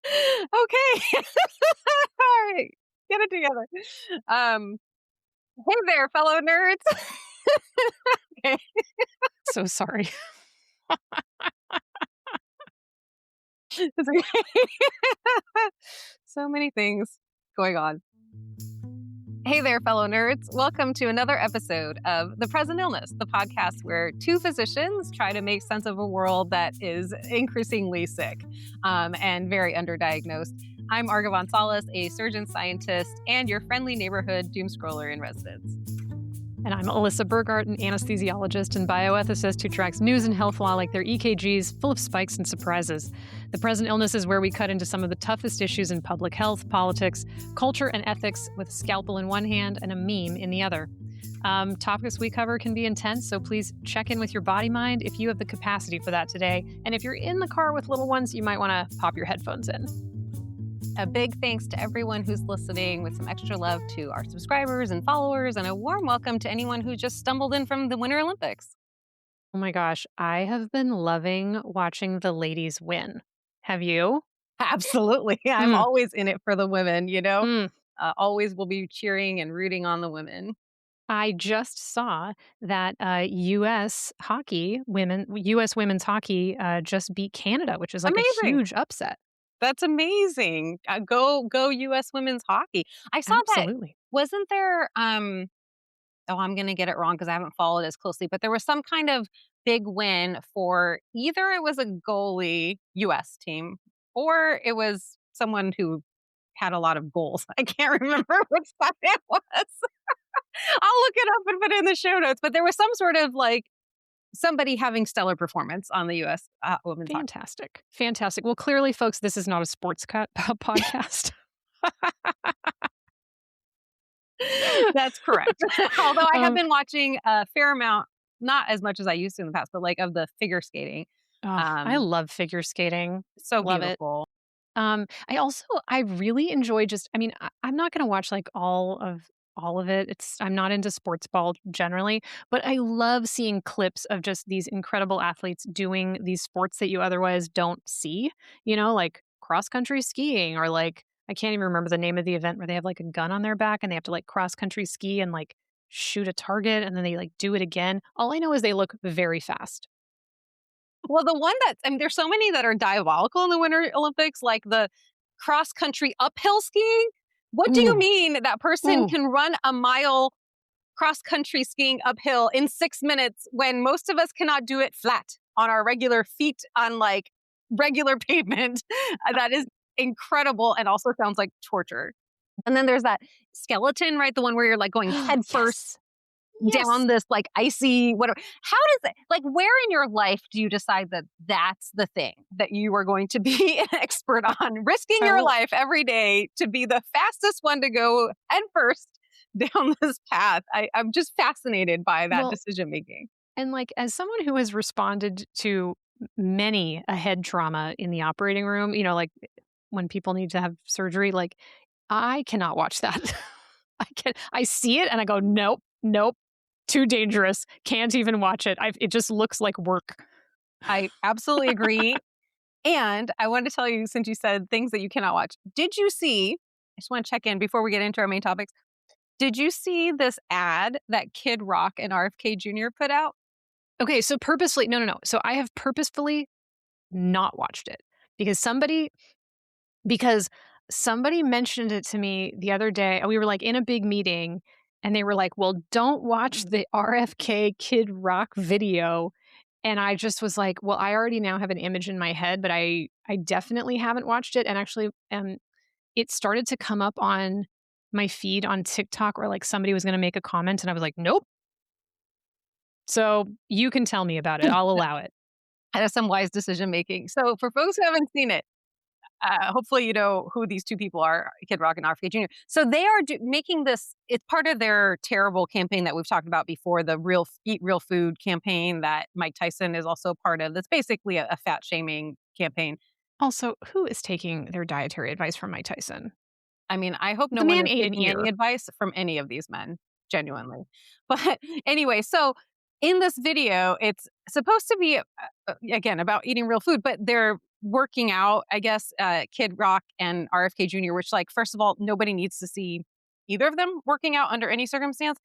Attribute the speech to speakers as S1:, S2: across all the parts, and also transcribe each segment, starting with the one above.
S1: Okay. All right. Get it together. Hey there, fellow nerds. Okay.
S2: So sorry.
S1: It's okay. So many things going on. Hey there, fellow nerds. Welcome to another episode of The Present Illness, the podcast where two physicians try to make sense of a world that is increasingly sick and very underdiagnosed. I'm Arghavan Salles, a surgeon scientist and your friendly neighborhood doom scroller in residence.
S2: And I'm Alyssa, Burgart, an anesthesiologist and bioethicist who tracks news and health law like their EKGs, full of spikes and surprises. The Present Illness is where we cut into some of the toughest issues in public health, politics, culture, and ethics with a scalpel in one hand and a meme in the other. Topics we cover can be intense, so please check in with your body mind if you have the capacity for that today. And if you're in the car with little ones, you might want to pop your headphones in.
S1: A big thanks to everyone who's listening, with some extra love to our subscribers and followers, and a warm welcome to anyone who just stumbled in from the Winter Olympics.
S2: Oh my gosh, I have been loving watching the ladies win. Have you?
S1: Absolutely. I'm always in it for the women,
S2: Mm.
S1: Always will be cheering and rooting on the women.
S2: I just saw that U.S. women's hockey just beat Canada, which is like a
S1: Amazing.
S2: huge upset.
S1: That's amazing. Go U.S. women's hockey. I saw that.
S2: Absolutely.
S1: Wasn't there, I'm going to get it wrong because I haven't followed as closely, but there was some kind of big win for either it was a goalie U.S. team or it was someone who had a lot of goals. I can't remember which side it was. I'll look it up and put it in the show notes, but there was some sort of like somebody having stellar performance on the U.S. Women's hockey.
S2: Fantastic. Fantastic. Well, clearly, folks, this is not a sports podcast.
S1: That's correct. Although I have been watching a fair amount, not as much as I used to in the past, but like of the figure skating.
S2: I love figure skating.
S1: So
S2: love
S1: beautiful.
S2: I really enjoy I'm not going to watch like all of it. I'm not into sports ball generally, but I love seeing clips of just these incredible athletes doing these sports that you otherwise don't see, like cross country skiing or like, I can't even remember the name of the event where they have like a gun on their back and they have to like cross country ski and like shoot a target and then they like do it again. All I know is they look very fast.
S1: Well, the one there's so many that are diabolical in the Winter Olympics, like the cross country uphill skiing. What do you mean that person can run a mile cross country skiing uphill in 6 minutes when most of us cannot do it flat on our regular feet on like regular pavement? That is incredible and also sounds like torture. And then there's that skeleton, right? The one where you're like going head first down this like icy whatever. How does it, like, where in your life do you decide that that's the thing that you are going to be an expert on, risking your life every day to be the fastest one to go head first down this path? I'm just fascinated by that decision making.
S2: And like, as someone who has responded to many a head trauma in the operating room, like when people need to have surgery, like I cannot watch that. I see it and I go, nope. Too dangerous. Can't even watch it. It just looks like work.
S1: I absolutely agree. And I wanted to tell you, since you said things that you cannot watch, did you see, I just want to check in before we get into our main topics. Did you see this ad that Kid Rock and RFK Jr. put out?
S2: Okay, so purposefully, no. So I have purposefully not watched it because somebody mentioned it to me the other day. We were like in a big meeting and they were like, well, don't watch the RFK Kid Rock video. And I just was like, well, I already now have an image in my head, but I definitely haven't watched it. And actually, it started to come up on my feed on TikTok where like somebody was going to make a comment and I was like, nope. So you can tell me about it. I'll allow it.
S1: That's some wise decision making. So for folks who haven't seen it, hopefully you know who these two people are, Kid Rock and RFK Jr. So they are making this, it's part of their terrible campaign that we've talked about before, the Eat Real Food campaign that Mike Tyson is also part of. That's basically a fat shaming campaign.
S2: Also, who is taking their dietary advice from Mike Tyson?
S1: I mean, I hope no one is taking any advice from any of these men, genuinely. But anyway, so in this video, it's supposed to be, again, about eating real food, but they're working out, I guess, Kid Rock and RFK Jr., which, like, first of all, nobody needs to see either of them working out under any circumstance.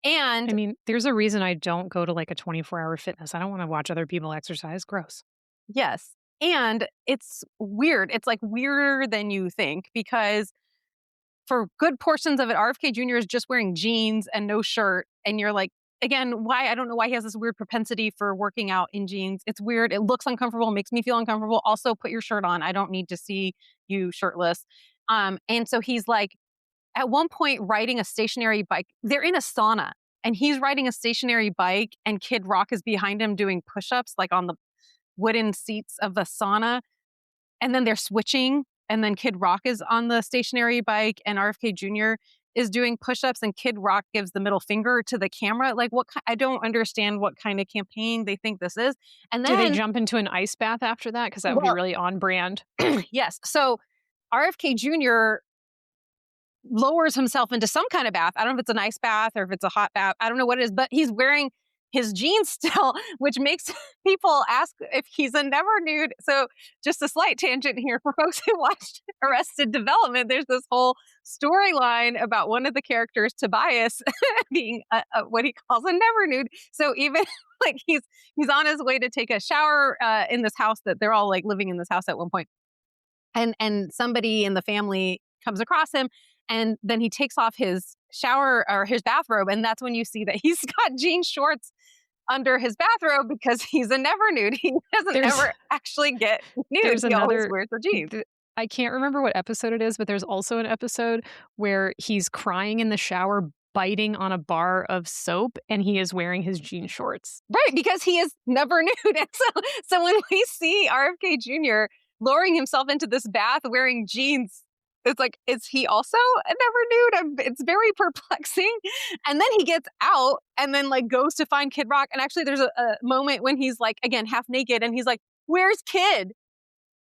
S2: I
S1: And
S2: mean, there's a reason I don't go to like a 24-hour fitness. I don't want to watch other people exercise. Gross.
S1: yes, and it's weird. It's like weirder than you think because for good portions of it, RFK Jr. is just wearing jeans and no shirt. And you're like, again, why? I don't know why he has this weird propensity for working out in jeans. It's weird. It looks uncomfortable, makes me feel uncomfortable. Also, put your shirt on. I don't need to see you shirtless. And so he's like, at one point, riding a stationary bike. They're in a sauna and he's riding a stationary bike, and Kid Rock is behind him doing push ups, like on the wooden seats of the sauna. And then they're switching, and then Kid Rock is on the stationary bike and RFK Jr. is doing push-ups, and Kid Rock gives the middle finger to the camera. Like, I don't understand what kind of campaign they think this is. And
S2: Do they
S1: then,
S2: jump into an ice bath after that? Because that would be
S1: well,
S2: really on brand.
S1: yes. So RFK Jr. lowers himself into some kind of bath. I don't know if it's an ice bath or if it's a hot bath. I don't know what it is, but he's wearing his jeans still, which makes people ask if he's a never nude. So, just a slight tangent here for folks who watched Arrested Development. There's this whole storyline about one of the characters, Tobias, being what he calls a never nude. So even like he's on his way to take a shower in this house that they're all like living in this house at one point, and somebody in the family comes across him, and then he takes off his shower or his bathrobe, and that's when you see that he's got jean shorts under his bathrobe because he's a never nude. He doesn't
S2: There's
S1: ever actually get nude.
S2: there's
S1: He always
S2: another
S1: wears the jeans.
S2: I can't remember what episode it is, but there's also an episode where he's crying in the shower, biting on a bar of soap, and he is wearing his jean shorts.
S1: Right, because he is never nude. And so when we see RFK Jr. lowering himself into this bath wearing jeans, it's like, is he also a never nude? It's very perplexing. And then he gets out and then like goes to find Kid Rock. And actually there's a moment when he's like, again, half naked, and he's like, where's Kid?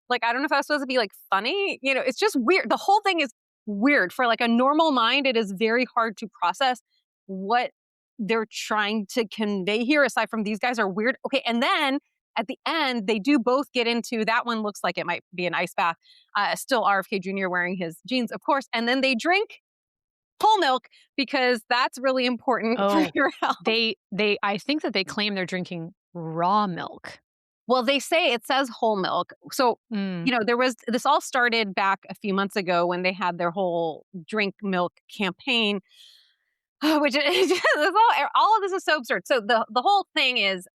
S1: Like, I don't know if that was supposed to be like funny. You know, it's just weird. The whole thing is weird. For like a normal mind, it is very hard to process what they're trying to convey here, aside from these guys are weird. Okay, and then at the end, they do both get into that one looks like it might be an ice bath. Still RFK Jr. wearing his jeans, of course. And then they drink whole milk because that's really important for
S2: Oh,
S1: your health.
S2: I think that they claim they're drinking raw milk.
S1: Well, they say it says whole milk. So,
S2: Mm.
S1: you know, this all started back a few months ago when they had their whole drink milk campaign, which is all of this is so absurd. So the whole thing is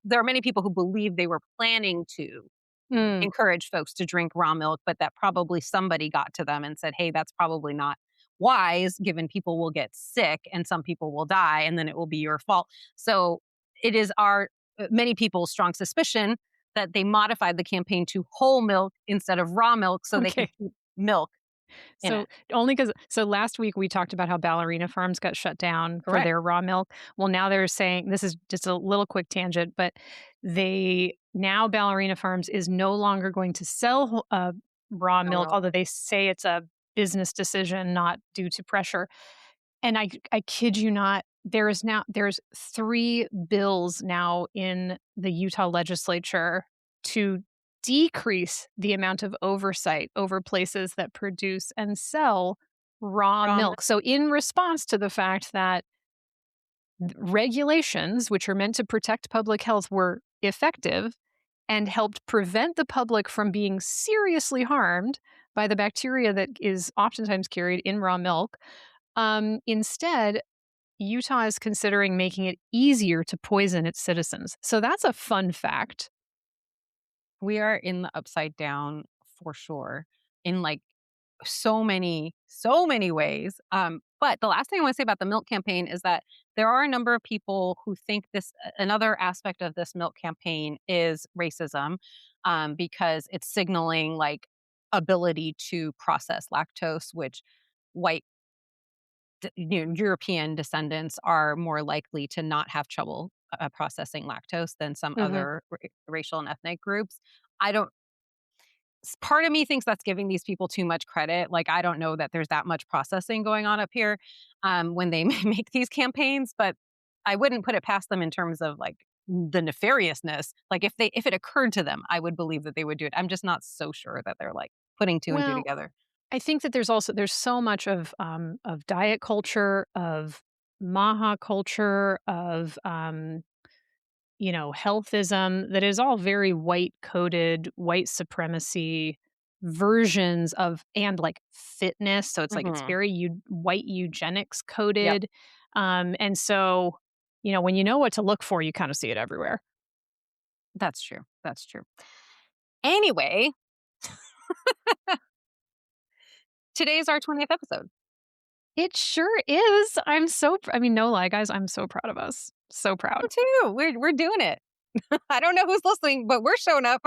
S1: there are many people who believe they were planning to
S2: Mm.
S1: encourage folks to drink raw milk, but that probably somebody got to them and said, hey, that's probably not wise, given people will get sick and some people will die, and then it will be your fault. So it is our many people's strong suspicion that they modified the campaign to whole milk instead of raw milk so they can
S2: Okay.
S1: keep milk in
S2: So
S1: it.
S2: only because last week we talked about how ballerina farms got shut down for
S1: Correct.
S2: their raw milk. Well, now they're saying this is just a little quick tangent, but they now ballerina farms is no longer going to sell raw
S1: No
S2: milk,
S1: milk.
S2: although they say it's a business decision, not due to pressure. And I kid you not, there's 3 bills now in the Utah legislature to decrease the amount of oversight over places that produce and sell raw
S1: Raw milk.
S2: milk. So in response to the fact that regulations, which are meant to protect public health, were effective and helped prevent the public from being seriously harmed by the bacteria that is oftentimes carried in raw milk, instead, Utah is considering making it easier to poison its citizens. So that's a fun fact.
S1: We are in the upside down for sure in like so many ways. But the last thing I want to say about the milk campaign is that there are a number of people who think another aspect of this milk campaign is racism, because it's signaling like ability to process lactose, which white European descendants are more likely to not have trouble processing lactose than some
S2: Mhm.
S1: other racial and ethnic groups. I don't Part of me thinks that's giving these people too much credit. Like, I don't know that there's that much processing going on up here when they make these campaigns, but I wouldn't put it past them in terms of like the nefariousness. Like if it occurred to them, I would believe that they would do it. I'm just not so sure that they're like putting two and two
S2: Well,
S1: together.
S2: I think that there's so much of diet culture, of maha culture, of healthism that is all very white coded, white supremacy versions of, and like fitness. So it's like it's
S1: Hmm.
S2: very white eugenics
S1: Yep,
S2: coded. And so, when you know what to look for, you kind of see it everywhere.
S1: that's true. That's true. Anyway, today's our 20th episode.
S2: It sure is. I mean, no lie, guys, I'm so proud of us. So proud.
S1: Me too. We're doing it. I don't know who's listening, but we're showing up.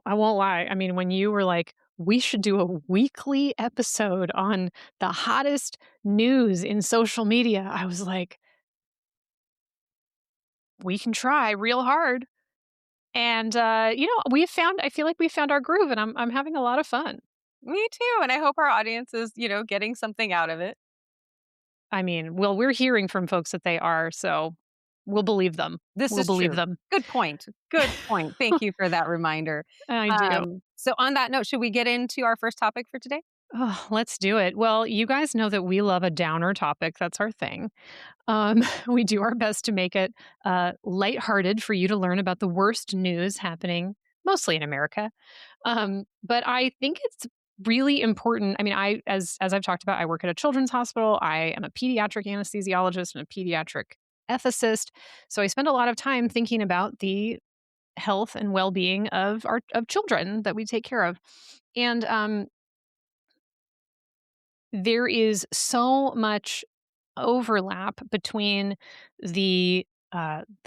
S2: I won't lie. I mean, when you were like, we should do a weekly episode on the hottest news in social media, I was like, we can try real hard. And I feel like we found our groove and I'm having a lot of fun.
S1: Me too. And I hope our audience is, getting something out of it.
S2: I mean, well, we're hearing from folks that they are, so we'll believe them.
S1: This
S2: We'll
S1: is
S2: believe
S1: true.
S2: them.
S1: Good point. Good point. Thank you for that reminder.
S2: I do.
S1: So on that note, should we get into our first topic for today?
S2: Oh, let's do it. Well, you guys know that we love a downer topic. That's our thing. We do our best to make it lighthearted for you to learn about the worst news happening, mostly in America. But I think it's really important. I mean, as I've talked about, I work at a children's hospital. I am a pediatric anesthesiologist and a pediatric ethicist. So I spend a lot of time thinking about the health and well-being of children that we take care of. And there is so much overlap between the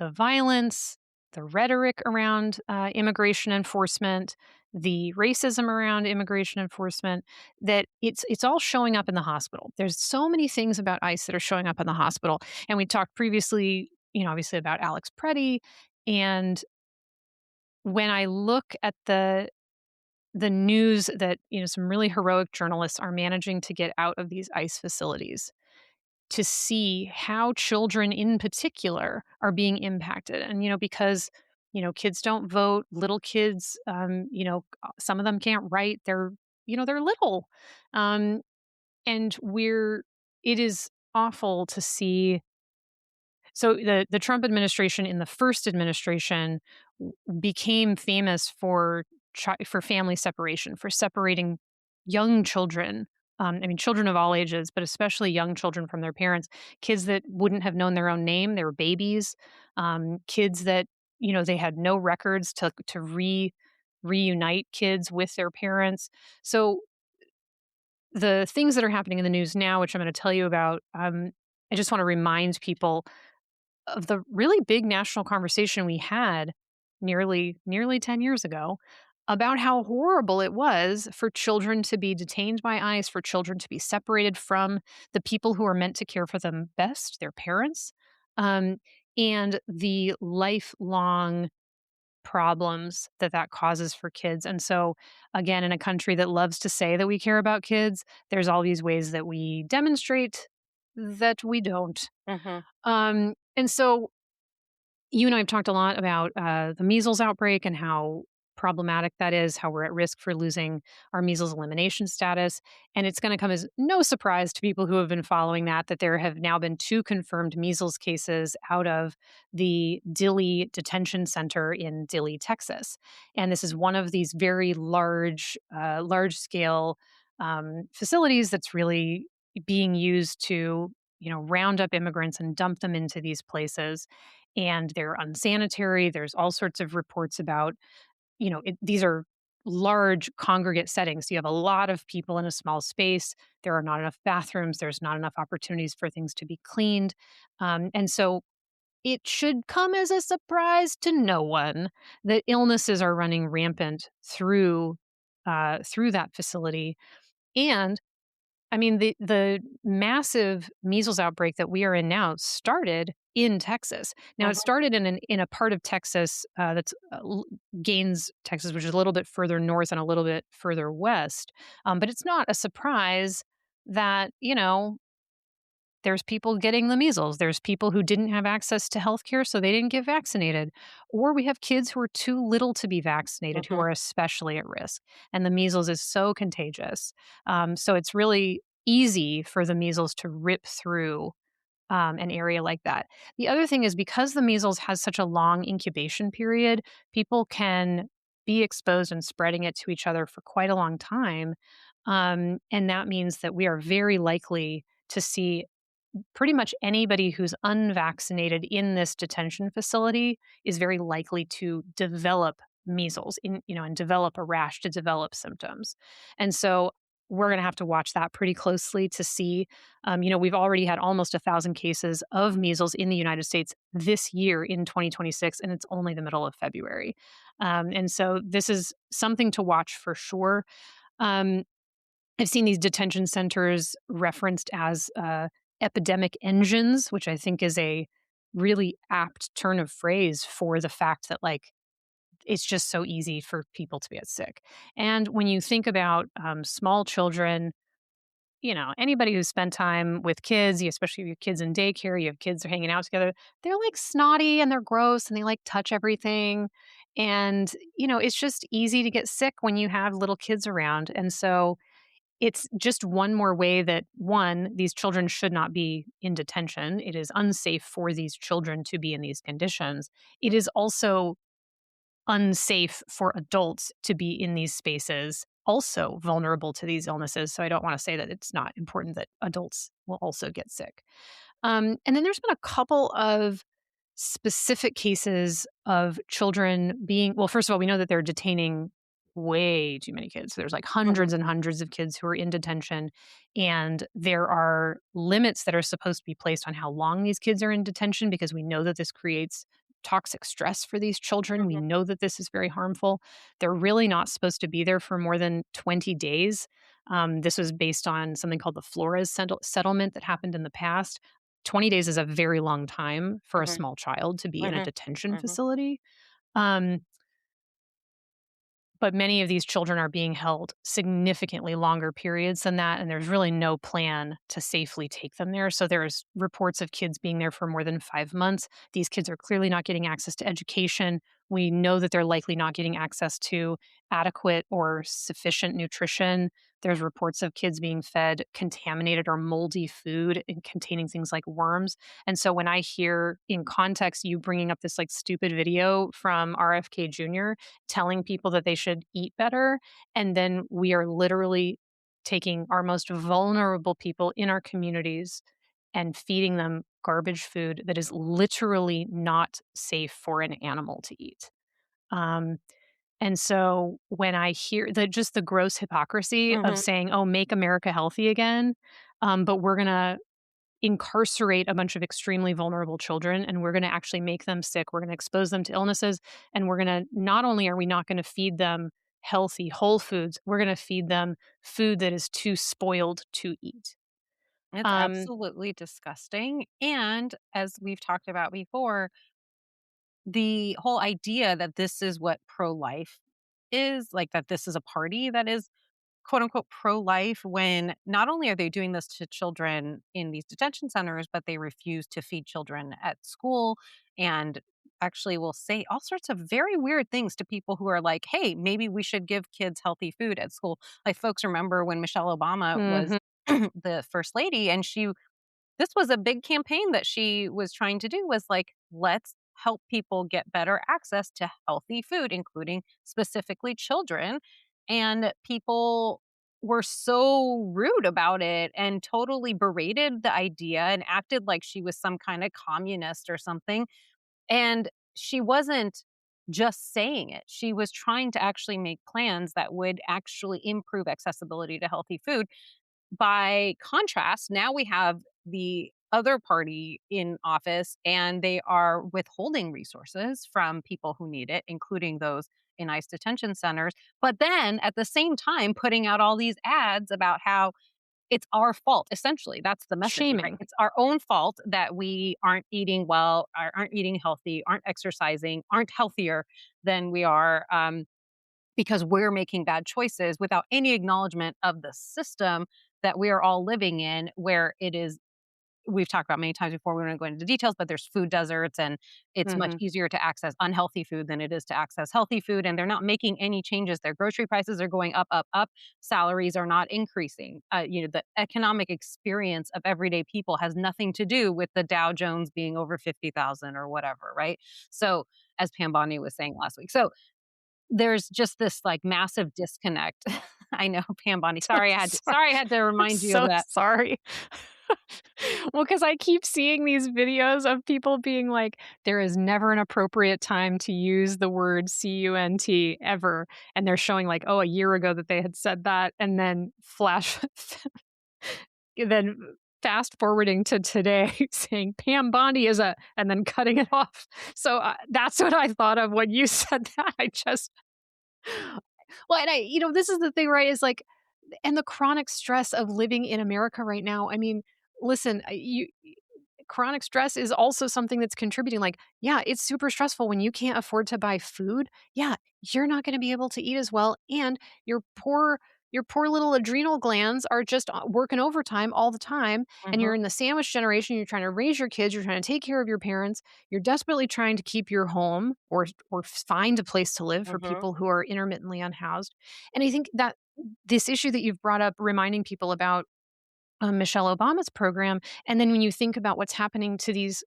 S2: violence, the rhetoric around immigration enforcement, the racism around immigration enforcement, that it's all showing up in the hospital. There's so many things about ICE that are showing up in the hospital, and we talked previously, obviously about Alex Preddy, and when I look at the news that some really heroic journalists are managing to get out of these ICE facilities to see how children in particular are being impacted. And, because, kids don't vote, little kids, some of them can't write. They're little. Um, and it is awful to see. So the Trump administration in the first administration became famous for for family separation, for separating young children. I mean, children of all ages, but especially young children from their parents. Kids that wouldn't have known their own name, they were babies. Kids that they had no records to reunite kids with their parents. So the things that are happening in the news now, which I'm going to tell you about, I just want to remind people of the really big national conversation we had nearly 10 years ago about how horrible it was for children to be detained by ICE, for children to be separated from the people who are meant to care for them best, their parents, um, and the lifelong problems that causes for kids. And so, again, in a country that loves to say that we care about kids, there's all these ways that we demonstrate that we don't.
S1: Hmm.
S2: And so you and I have talked a lot about the measles outbreak and how problematic that is, how we're at risk for losing our measles elimination status. And it's going to come as no surprise to people who have been following that there have now been 2 confirmed measles cases out of the Dilley detention center in Dilley, Texas. And this is one of these very large scale facilities that's really being used to round up immigrants and dump them into these places, and they're unsanitary. There's all sorts of reports about, these are large congregate settings. You have a lot of people in a small space. There are not enough bathrooms. There's not enough opportunities for things to be cleaned. And so it should come as a surprise to no one that illnesses are running rampant through that facility. And I mean, the massive measles outbreak that we are in now started in Texas. Now, it
S1: Hmm.
S2: started in a part of Texas that's Gaines, Texas, which is a little bit further north and a little bit further west. But it's not a surprise that There's people getting the measles. There's people who didn't have access to healthcare, so they didn't get vaccinated. Or we have kids who are too little to be vaccinated, who
S1: Mhm.
S2: are especially at risk. And the measles is so contagious. So it's really easy for the measles to rip through an area like that. The other thing is because the measles has such a long incubation period, people can be exposed and spreading it to each other for quite a long time. And that means that we are very likely to see pretty much anybody who's unvaccinated in this detention facility is very likely to develop measles and develop a rash, to develop symptoms. And so we're going to have to watch that pretty closely to see. We've already had almost 1,000 cases of measles in the United States this year in 2026, and it's only the middle of February. And so this is something to watch for sure. Um, I've seen these detention centers referenced as epidemic engines, which I think is a really apt turn of phrase for the fact that, like, it's just so easy for people to get sick. And when you think about small children, anybody who's spent time with kids, especially if you have kids in daycare, you have kids that are hanging out together, they're like snotty and they're gross and they like touch everything. And, it's just easy to get sick when you have little kids around. And so, it's just one more way that, one, these children should not be in detention. It is unsafe for these children to be in these conditions. It is also unsafe for adults to be in these spaces, also vulnerable to these illnesses. So I don't want to say that it's not important that adults will also get sick. And then there's been a couple of specific cases of children being, well, first of all, we know that they're detaining way too many kids. There's like
S1: Mhm.
S2: hundreds and hundreds of kids who are in detention, and there are limits that are supposed to be placed on how long these kids are in detention because we know that this creates toxic stress for these children. We
S1: Mhm.
S2: know that this is very harmful. They're really not supposed to be there for more than 20 days. This was based on something called the Flores settlement that happened in the past. 20 days is a very long time for a
S1: Mhm.
S2: small child to be in a
S1: Mhm.
S2: detention
S1: Mhm.
S2: facility. Um, but many of these children are being held significantly longer periods than that, and there's really no plan to safely take them there. So there's reports of kids being there for more than 5 months. These kids are clearly not getting access to education. We know that they're likely not getting access to adequate or sufficient nutrition. There's reports of kids being fed contaminated or moldy food and containing things like worms. And so when I hear in context you bringing up this like stupid video from RFK Jr. telling people that they should eat better, and then we are literally taking our most vulnerable people in our communities and feeding them garbage food that is literally not safe for an animal to eat. Um, and so when I hear just the gross hypocrisy of
S1: Mhm.
S2: saying, "Oh, make America healthy again," but we're gonna incarcerate a bunch of extremely vulnerable children, and we're gonna actually make them sick. We're gonna expose them to illnesses, and we're gonna not only are we not gonna feed them healthy, whole foods, we're gonna feed them food that is too spoiled to eat.
S1: It's
S2: Um,
S1: absolutely disgusting. And as we've talked about before, the whole idea that this is what pro life is, like that this is a party that is quote unquote pro life, when not only are they doing this to children in these detention centers, but they refuse to feed children at school and actually will say all sorts of very weird things to people who are like, hey, maybe we should give kids healthy food at school. Like, folks remember when Michelle Obama was
S2: mhm,
S1: the first lady, and this was a big campaign that she was trying to do, was like, let's help people get better access to healthy food, including specifically children. And people were so rude about it and totally berated the idea and acted like she was some kind of communist or something. And she wasn't just saying it. She was trying to actually make plans that would actually improve accessibility to healthy food. By contrast, now we have the other party in office, and they are withholding resources from people who need it, including those in ICE detention centers. But then at the same time, putting out all these ads about how it's our fault. Essentially, that's the message, right?
S2: shaming.
S1: It's our own fault that we aren't eating well, aren't eating healthy, aren't exercising, aren't healthier than we are. Because we're making bad choices without any acknowledgement of the system that we are all living in, where it is we've talked about many times before. We don't go into details, but there's food deserts, and it's much
S2: Mhm.
S1: easier to access unhealthy food than it is to access healthy food. And they're not making any changes. Their grocery prices are going up, up, up. Salaries are not increasing. The economic experience of everyday people has nothing to do with the Dow Jones being over 50,000 or whatever, right? So, as Pam Bondi was saying last week. So, there's just this like massive disconnect. I know, Pam Bondi.
S2: So sorry.
S1: Sorry I had to
S2: I'm
S1: remind you of
S2: so
S1: that.
S2: sorry. Well, because I keep seeing these videos of people being like, "There is never an appropriate time to use the word CUNT ever," and they're showing like, oh, a year ago that they had said that, and then then fast forwarding to today saying Pam Bondi is a, and then cutting it off. So that's what I thought of when you said that. I just, well, and this is the thing, right? Is like, and the chronic stress of living in America right now. I mean, listen, chronic stress is also something that's contributing. Like, yeah, it's super stressful when you can't afford to buy food. Yeah, you're not going to be able to eat as well, and your poor little adrenal glands are just working overtime all the time. And you're
S1: Mhm,
S2: in the sandwich generation. You're trying to raise your kids. You're trying to take care of your parents. You're desperately trying to keep your home or find a place to live for
S1: mhm.
S2: people who are intermittently unhoused. And I think that this issue that you've brought up, reminding people about Michelle Obama's program. And then when you think about what's happening to these,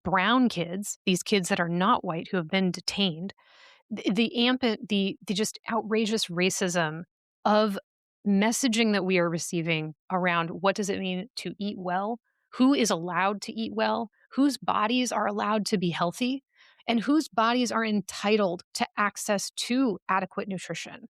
S2: brown kids, these kids that are not white who have been detained, the just outrageous racism of messaging that we are receiving around what does it mean to eat well, who is allowed to eat well, whose bodies are allowed to be healthy, and whose bodies are entitled to access to adequate nutrition.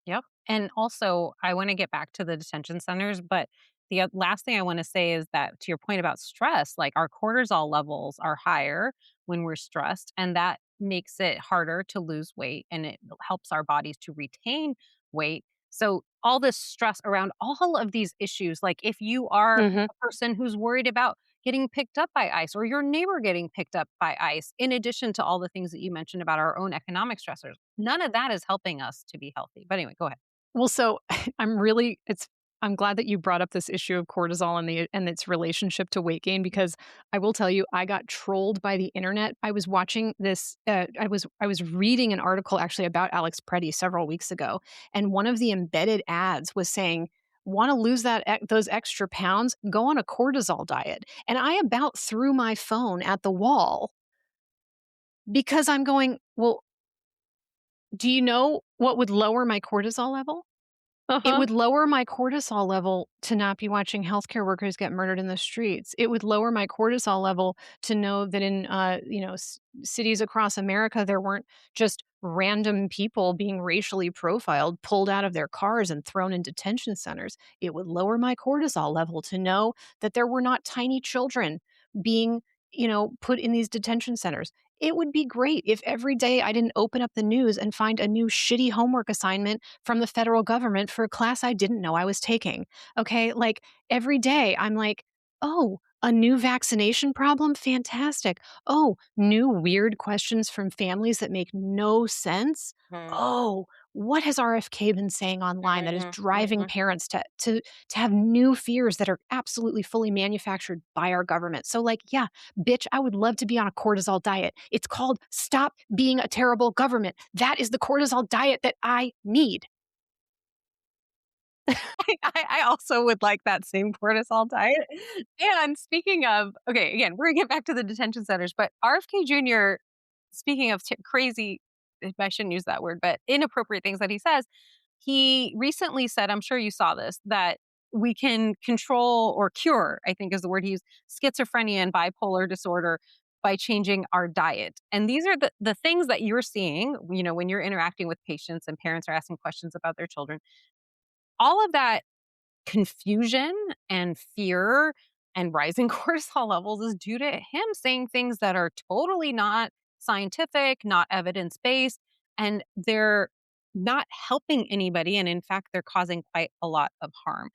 S1: Yep. And also, I want to get back to the detention centers, but the last thing I want to say is that to your point about stress, like our cortisol levels are higher when we're stressed, and that makes it harder to lose weight and it helps our bodies to retain weight. So, all this stress around all of these issues, like if you are
S2: Mhm.
S1: a person who's worried about getting picked up by ICE or your neighbor getting picked up by ICE, in addition to all the things that you mentioned about our own economic stressors, none of that is helping us to be healthy. But anyway, go ahead.
S2: Well, so I'm glad that you brought up this issue of cortisol and its relationship to weight gain, because I will tell you I got trolled by the internet. I was watching this I was reading an article actually about Alex Preddy several weeks ago, and one of the embedded ads was saying, "Want to lose those extra pounds? Go on a cortisol diet." And I about threw my phone at the wall because I'm going, "Well, do you know what would lower my cortisol level?" It
S1: Uh-huh.
S2: would lower my cortisol level to not be watching healthcare workers get murdered in the streets. It would lower my cortisol level to know that in, cities across America, there weren't just random people being racially profiled, pulled out of their cars and thrown in detention centers. It would lower my cortisol level to know that there were not tiny children being, put in these detention centers. It would be great if every day I didn't open up the news and find a new shitty homework assignment from the federal government for a class I didn't know I was taking. Okay. Like every day, I'm like, oh, a new vaccination problem? Fantastic. Oh, new weird questions from families that make no sense.
S1: Mhm,
S2: Oh, what has RFK been saying online that is
S1: mhm,
S2: driving
S1: mhm.
S2: parents to have new fears that are absolutely fully manufactured by our government? So, like, yeah, bitch, I would love to be on a cortisol diet. It's called Stop Being a Terrible Government. That is the cortisol diet that I need.
S1: I also would like that same cortisol diet. And speaking of, okay, again, we're gonna get back to the detention centers, but RFK Jr., speaking of crazy, I shouldn't use that word, but inappropriate things that he says, he recently said, I'm sure you saw this, that we can control or cure, I think is the word he used, schizophrenia and bipolar disorder by changing our diet. And these are the things that you're seeing, when you're interacting with patients and parents are asking questions about their children. All of that confusion and fear and rising cortisol levels is due to him saying things that are totally not scientific, not evidence based, and they're not helping anybody. And in fact, they're causing quite a lot of harm.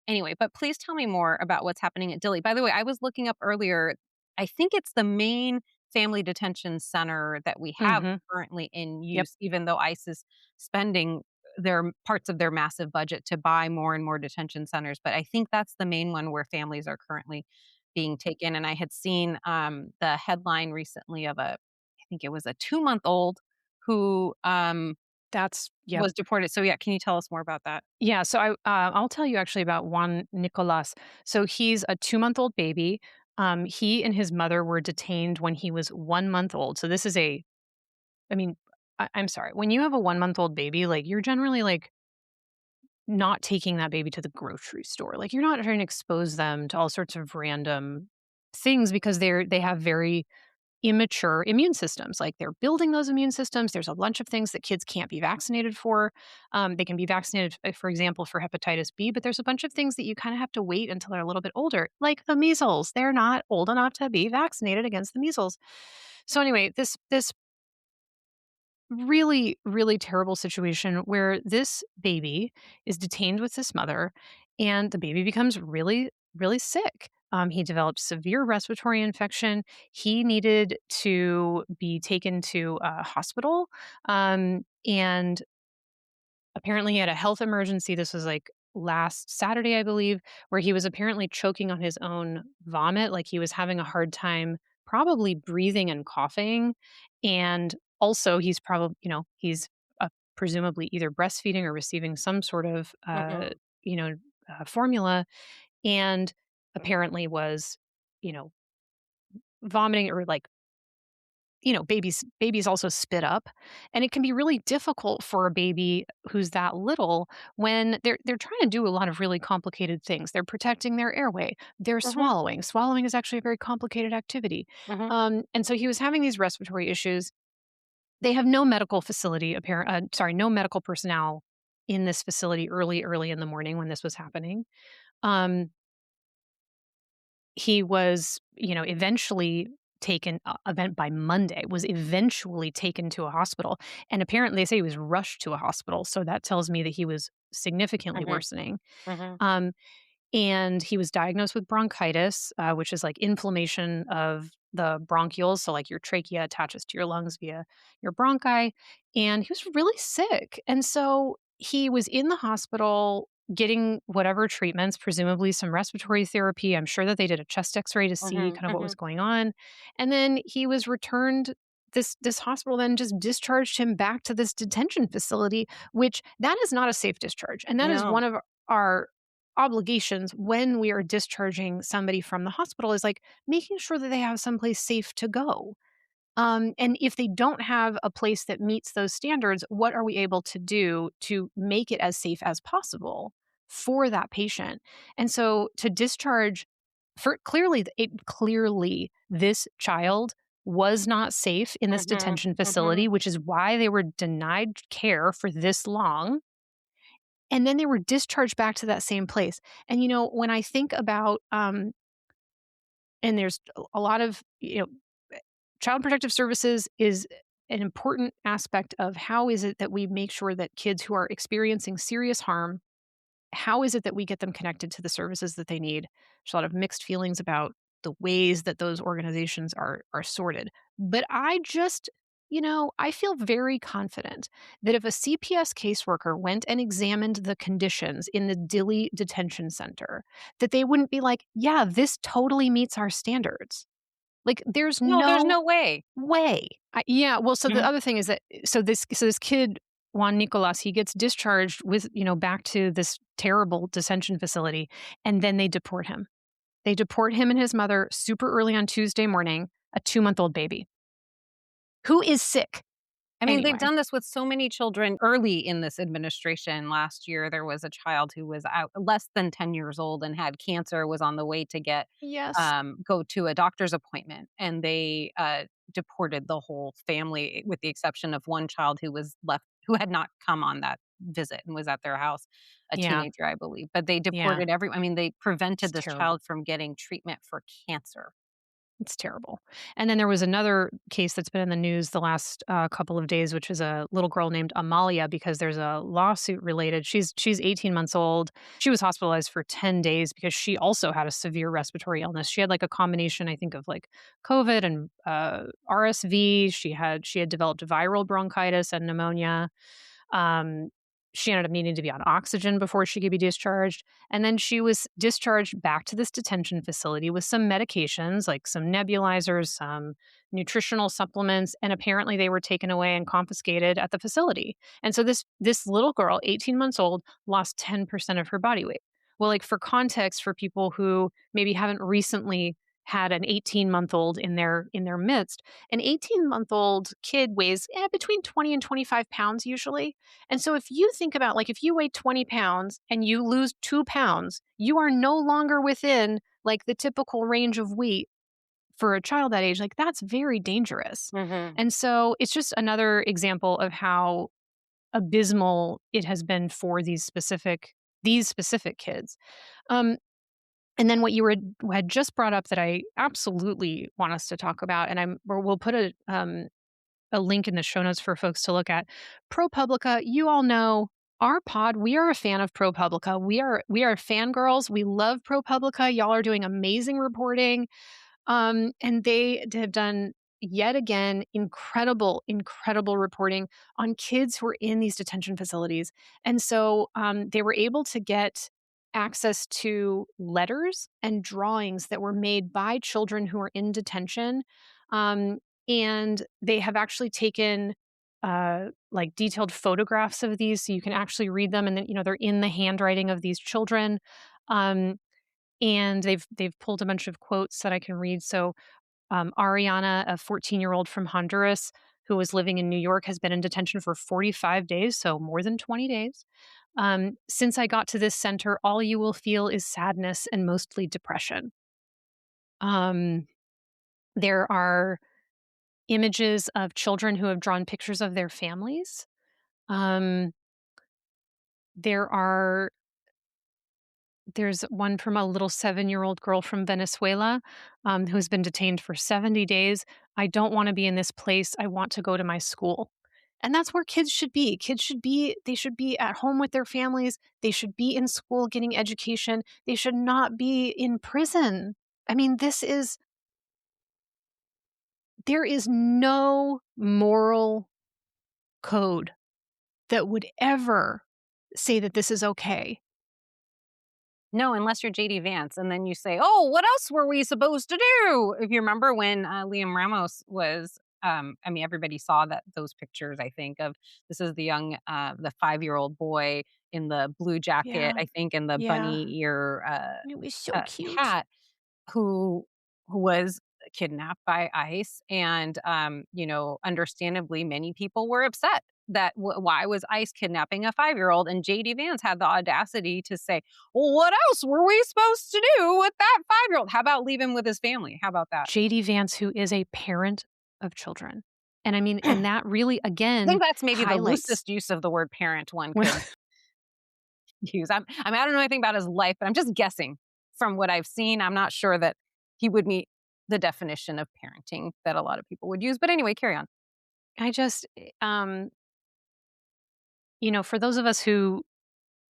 S1: Anyway, but please tell me more about what's happening at Dilley. By the way, I was looking up earlier. I think it's the main family detention center that we have
S2: Mhm.
S1: currently in
S2: Yep.
S1: use, even though ICE is spending their parts of their massive budget to buy more and more detention centers. But I think that's the main one where families are currently being taken. And I had seen the headline recently of I think it was a 2-month old who
S2: That's yep.
S1: was deported. So yeah, can you tell us more about that?
S2: Yeah, so I'll tell you actually about Juan Nicolas. So he's a 2-month-old baby. He and his mother were detained when he was 1 month old. So this is I mean, I'm sorry. When you have a 1 month old baby, like you're generally like not taking that baby to the grocery store. Like you're not trying to expose them to all sorts of random things because they have very immature immune systems. Like they're building those immune systems. There's a bunch of things that kids can't be vaccinated for. They can be vaccinated, for example, for hepatitis B, but there's a bunch of things that you kind of have to wait until they're a little bit older, like the measles. They're not old enough to be vaccinated against the measles. So anyway, this really, really terrible situation where this baby is detained with this mother, and the baby becomes really, really sick. He developed severe respiratory infection. He needed to be taken to a hospital. And apparently he had a health emergency. This was like last Saturday, I believe, where he was apparently choking on his own vomit. Like he was having a hard time probably breathing and coughing. And also he's probably, he's presumably either breastfeeding or receiving some sort of,
S1: Hmm.
S2: you know, formula, and apparently was, you know, vomiting or like babies also spit up, and it can be really difficult for a baby who's that little when they're trying to do a lot of really complicated things. They're protecting their airway. They're
S1: Hmm.
S2: swallowing. Swallowing is actually a very complicated activity.
S1: Hmm.
S2: And so he was having these respiratory issues. They have no medical facility no medical personnel in this facility early in the morning when this was happening. Um, he was, eventually taken event by Monday, was eventually taken to a hospital, and apparently they say he was rushed to a hospital, so that tells me that he was significantly
S1: Hmm.
S2: worsening.
S1: Hmm.
S2: Um, and he was diagnosed with bronchitis, which is like inflammation of the bronchioles. So, like your trachea attaches to your lungs via your bronchi. And he was really sick. And so he was in the hospital getting whatever treatments, presumably some respiratory therapy. I'm sure that they did a chest x-ray to see
S1: Hmm.
S2: kind of what
S1: Hmm.
S2: was going on. And then he was returned. This hospital then just discharged him back to this detention facility, which that is not a safe discharge. And that is
S1: No.
S2: one of our obligations when we are discharging somebody from the hospital is like making sure that they have someplace safe to go. And if they don't have a place that meets those standards, what are we able to do to make it as safe as possible for that patient? And so to discharge for clearly this child was not safe in this
S1: Hmm.
S2: detention
S1: Hmm.
S2: facility, which is why they were denied care for this long, and then they were discharged back to that same place. And, when I think about, and there's a lot of, child protective services is an important aspect of how is it that we make sure that kids who are experiencing serious harm, how is it that we get them connected to the services that they need? There's a lot of mixed feelings about the ways that those organizations are sorted. But I feel very confident that if a CPS caseworker went and examined the conditions in the Dilley detention center, that they wouldn't be like, yeah, this totally meets our standards. Like there's
S1: No, there's
S2: no
S1: no way.
S2: way. Yeah, well, so the
S1: Hmm.
S2: other thing is that so this kid, Juan Nicolas, he gets discharged with, back to this terrible detention facility, and then they deport him. They deport him and his mother super early on Tuesday morning, a 2-month-old baby who is sick
S1: I mean, they've
S2: anyway.
S1: done this with so many children early in this administration. Last year, there was a child who was out less than 10 years old and had cancer, was on the way to
S2: Yes.
S1: go to a doctor's appointment, and they deported the whole family, with the exception of one child who was left, who had not come on that visit and was at their house, a
S2: Yeah.
S1: teenager, I believe. But they
S2: Yeah.
S1: deported I mean, they
S2: It's
S1: prevented this
S2: terrible.
S1: child from getting treatment for cancer.
S2: It's terrible. And then there was another case that's been in the news the last couple of days, which is a little girl named Amalia, because there's a lawsuit related. She's 18 months old. She was hospitalized for 10 days because she also had a severe respiratory illness. She had like a combination, I think, of like COVID and RSV. She had developed viral bronchitis and pneumonia. Um, She ended up needing to be on oxygen before she could be discharged. And then she was discharged back to this detention facility with some medications, like some nebulizers, some nutritional supplements, and apparently they were taken away and confiscated at the facility. And so this little girl, 18 months old, lost 10% of her body weight. Well, like for context for people who maybe haven't recently had an 18-month-old in their midst, an 18-month-old kid weighs between 20 and 25 pounds usually. And so if you think about, like, if you weigh 20 pounds and you lose 2 pounds, you are no longer within like the typical range of weight for a child that age. Like, that's very dangerous.
S1: Hmm.
S2: And so it's just another example of how abysmal it has been for these specific kids. Um, and then what you had just brought up that I absolutely want us to talk about, and we'll put a link in the show notes for folks to look at. ProPublica, you all know our pod, we are a fan of ProPublica. We are fangirls. We love ProPublica. Y'all are doing amazing reporting. And they have done yet again incredible reporting on kids who are in these detention facilities. And so they were able to get access to letters and drawings that were made by children who are in detention. Um, and they have actually taken like detailed photographs of these so you can actually read them. And then, they're in the handwriting of these children. Um, and they've pulled a bunch of quotes that I can read. So Ariana, a 14-year-old from Honduras who was living in New York, has been in detention for 45 days, so more than 20 days. Since I got to this center, all you will feel is sadness and mostly depression. Um, there are images of children who have drawn pictures of their families. Um, there are There's one from a little 7-year-old girl from Venezuela, who's been detained for 70 days. "I don't wanna be in this place. I want to go to my school." And that's where kids should be. They should be at home with their families. They should be in school getting education. They should not be in prison. I mean, there is no moral code that would ever say that this is okay.
S1: No, unless you're JD Vance, and then you say, "Oh, what else were we supposed to do?" If you remember when Liam Ramos was, I mean, everybody saw those pictures. I think of this is the 5-year-old boy in the blue jacket,
S2: Yeah,
S1: I think, and the
S2: yeah.
S1: bunny ear
S2: It was so cute.
S1: hat, who was kidnapped by ICE, and understandably, many people were upset that why was ICE kidnapping a 5-year-old? And JD Vance had the audacity to say, "Well, what else were we supposed to do with that 5-year-old? How about leave him with his family? How about that?"
S2: JD Vance, who is a parent of children. And I mean, and
S1: I
S2: that really, again,
S1: think that's maybe the
S2: highlights
S1: loosest use of the word parent one could use. I don't know anything about his life, but I'm just guessing from what I've seen. I'm not sure that he would meet the definition of parenting that a lot of people would use. But anyway, carry on.
S2: I just, for those of us who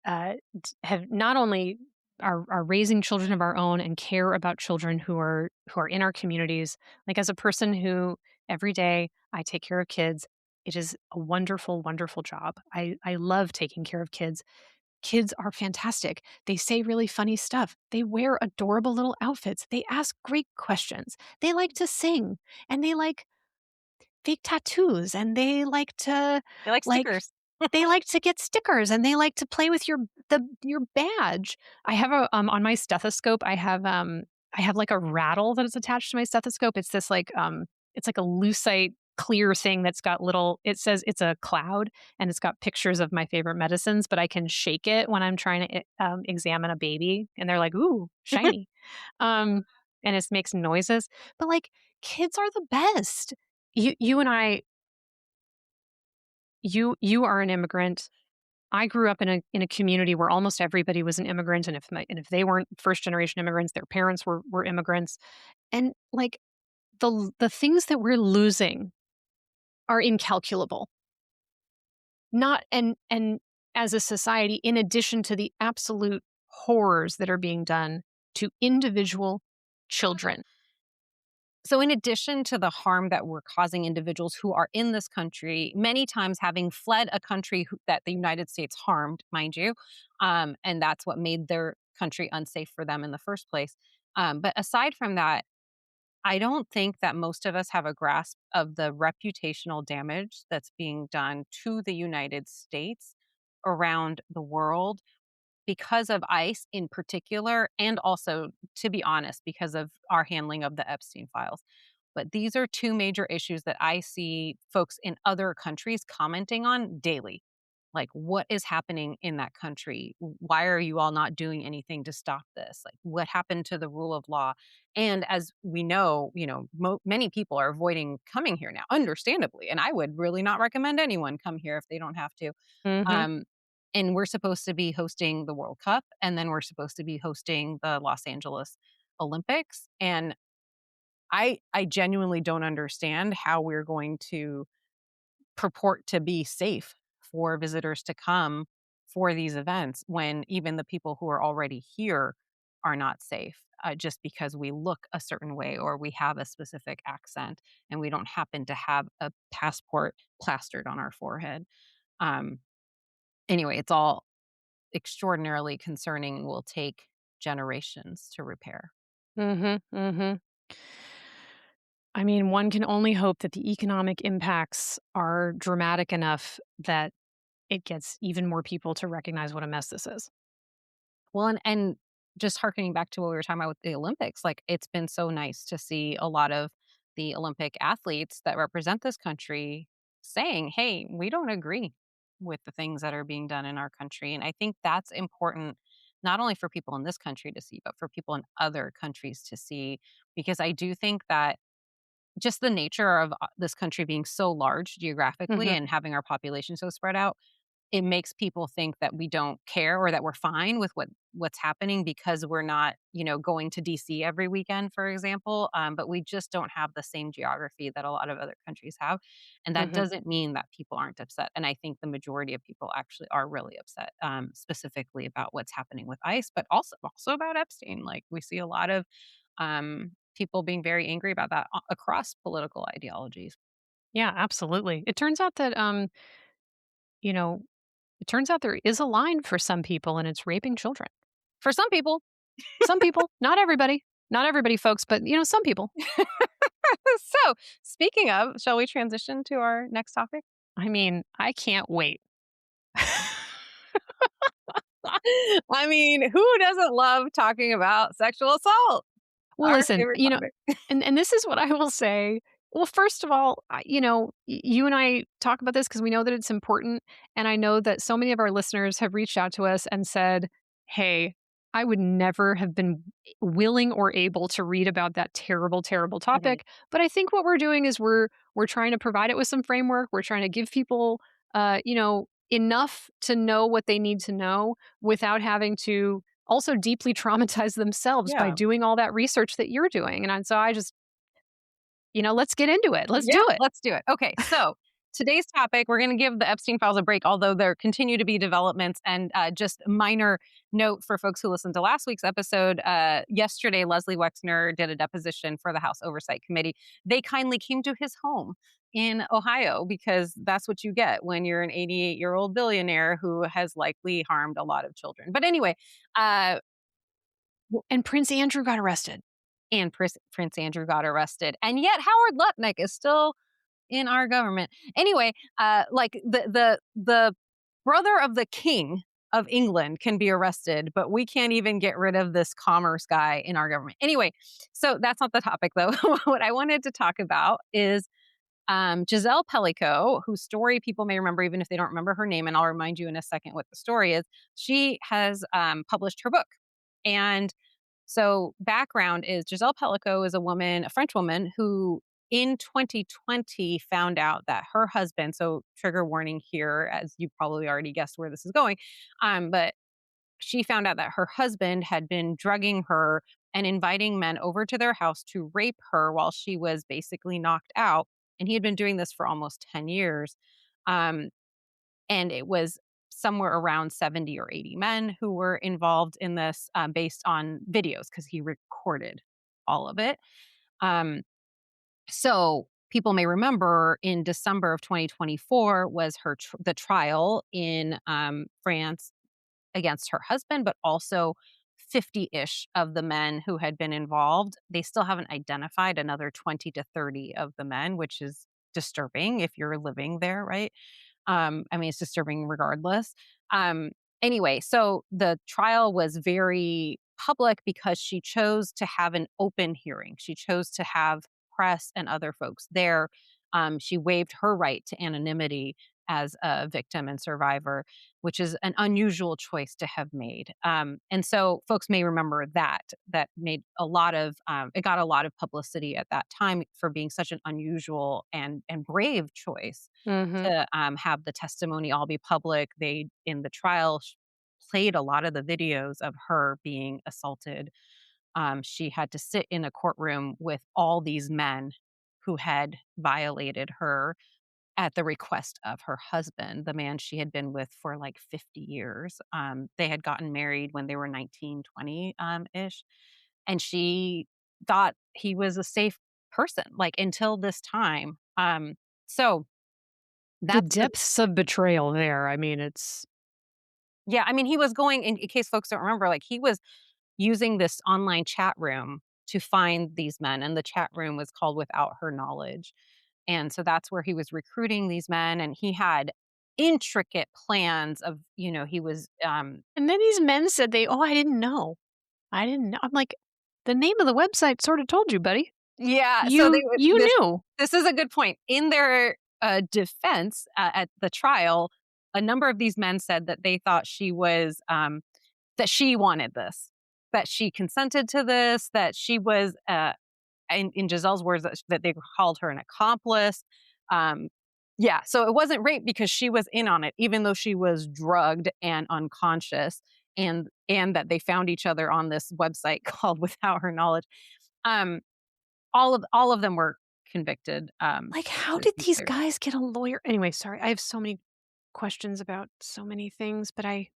S2: have not only are raising children of our own and care about children who are in our communities, like as a person who every day I take care of kids, it is a wonderful job. I love taking care of kids. Kids are fantastic. They say really funny stuff. They wear adorable little outfits. They ask great questions. They like to sing, and they like fake tattoos, and
S1: They like
S2: like
S1: stickers.
S2: they like to get stickers, and they like to play with your badge. I have on my stethoscope, I have like a rattle that is attached to my stethoscope. It's like a lucite clear thing that's got it says it's a cloud, and it's got pictures of my favorite medicines, but I can shake it when I'm trying to examine a baby, and they're like, "Ooh, shiny." Um, and it makes noises. But like, kids are the best. You and I, you are an immigrant. I grew up in a community where almost everybody was an immigrant, and if they weren't first generation immigrants, their parents were immigrants. And like, the things that we're losing are incalculable. Not and as a society, in addition to the absolute horrors that are being done to individual children.
S1: So, in addition to the harm that we're causing individuals who are in this country, many times having fled a country that the United States harmed, mind you, and that's what made their country unsafe for them in the first place. But aside from that, I don't think that most of us have a grasp of the reputational damage that's being done to the United States around the world because of ICE in particular, and also, to be honest, because of our handling of the Epstein files. But these are two major issues that I see folks in other countries commenting on daily. Like, what is happening in that country? Why are you all not doing anything to stop this? Like, what happened to the rule of law? And as we know, many people are avoiding coming here now, understandably. And I would really not recommend anyone come here if they don't have to.
S2: Mhm.
S1: Um, and we're supposed to be hosting the World Cup, and then we're supposed to be hosting the Los Angeles Olympics. And I genuinely don't understand how we're going to purport to be safe for visitors to come for these events when even the people who are already here are not safe, just because we look a certain way or we have a specific accent and we don't happen to have a passport plastered on our forehead. Um, anyway, it's all extraordinarily concerning and will take generations to repair.
S2: Mhm. Mhm. I mean, one can only hope that the economic impacts are dramatic enough that it gets even more people to recognize what a mess this is.
S1: Well, and just harkening back to what we were talking about with the Olympics, like, it's been so nice to see a lot of the Olympic athletes that represent this country saying, "Hey, we don't agree with the things that are being done in our country." And I think that's important not only for people in this country to see, but for people in other countries to see, because I do think that just the nature of, this country being so large geographically
S2: Mhm.
S1: and having our population so spread out, it makes people think that we don't care or that we're fine with what's happening because we're not, going to DC every weekend, for example. But we just don't have the same geography that a lot of other countries have. And that
S2: Mhm.
S1: doesn't mean that people aren't upset. And I think the majority of people actually are really upset, specifically about what's happening with ICE, but also about Epstein. Like, we see a lot of people being very angry about that across political ideologies.
S2: Yeah, absolutely. It turns out that you know, it turns out there is a line for some people and it's raping children.
S1: For some people.
S2: Some people, not everybody. Not everybody, folks, but some people.
S1: So, speaking of, shall we transition to our next topic?
S2: I mean, I can't wait.
S1: I mean, who doesn't love talking about sexual assault?
S2: Well,
S1: Our
S2: listen,
S1: favorite topic.
S2: and this is what I will say. Well, first of all, you and I talk about this because we know that it's important, and I know that so many of our listeners have reached out to us and said, "Hey, I would never have been willing or able to read about that terrible, terrible
S1: Mhm.
S2: topic." But I think what we're doing is we're trying to provide it with some framework. We're trying to give people, enough to know what they need to know without having to also deeply traumatize themselves by
S1: Yeah.
S2: doing all that research that you're doing. And so I just, let's get into it. Let's
S1: Yeah,
S2: do it.
S1: let's do it. Okay, so today's topic, we're going to give the Epstein files a break, although there continue to be developments. And just a minor note for folks who listened to last week's episode. Yesterday, Leslie Wexner did a deposition for the House Oversight Committee. They kindly came to his home in Ohio because that's what you get when you're an 88-year-old billionaire who has likely harmed a lot of children. But anyway, uh,
S2: And Prince Andrew got arrested.
S1: and Prince Andrew got arrested. And yet Howard Lutnick is still in our government. Anyway, like the brother of the king of England can be arrested, but we can't even get rid of this commerce guy in our government. Anyway, so that's not the topic though. What I wanted to talk about is Gisele Pelicot, whose story people may remember even if they don't remember her name, and I'll remind you in a second what the story is. She has published her book. And so, background is Gisele Pelicot is a woman, a French woman, who in 2020 found out that her husband, so trigger warning here, as you probably already guessed where this is going, but she found out that her husband had been drugging her and inviting men over to their house to rape her while she was basically knocked out. And he had been doing this for almost 10 years. Um, and it was somewhere around 70 or 80 men who were involved in this, based on videos because he recorded all of it. Um, So people may remember in December of 2024 was the trial in France against her husband, but also 50-ish of the men who had been involved. They still haven't identified another 20 to 30 of the men, which is disturbing if you're living there, right? I mean, it's disturbing regardless. Um, anyway, so the trial was very public because she chose to have an open hearing. She chose to have press and other folks there. She waived her right to anonymity as a victim and survivor, which is an unusual choice to have made. And so folks may remember that made a lot of it got a lot of publicity at that time for being such an unusual and brave choice
S2: Mhm.
S1: to have the testimony all be public. They in the trial played a lot of the videos of her being assaulted. She had to sit in a courtroom with all these men who had violated her at the request of her husband, the man she had been with for like 50 years. They had gotten married when they were 19, 20 ish. And she thought he was a safe person, like until this time. So
S2: The
S1: that's the
S2: depths of betrayal there, I mean, it's
S1: yeah, I mean, he was going in case folks don't remember, like, he was using this online chat room to find these men, and the chat room was called Without Her Knowledge, and so that's where he was recruiting these men, and he had intricate plans of he was,
S2: and then these men said "Oh, I didn't know. I didn't know." I'm like, "The name of the website sorta told you, buddy.
S1: yeah, so they would
S2: You knew."
S1: this is a good point. In their, defense, at the trial, a number of these men said that they thought that she wanted this, that she consented to this, that she was, in Giselle's words, that they called her an accomplice. Um, yeah, so it wasn't rape because she was in on it, even though she was drugged and unconscious, and that they found each other on this website called Without Her Knowledge. Um, all of them were convicted.
S2: Like, how
S1: To
S2: did
S1: be
S2: these
S1: clear,
S2: guys get a lawyer? Anyway, sorry, I have so many questions about so many things, but I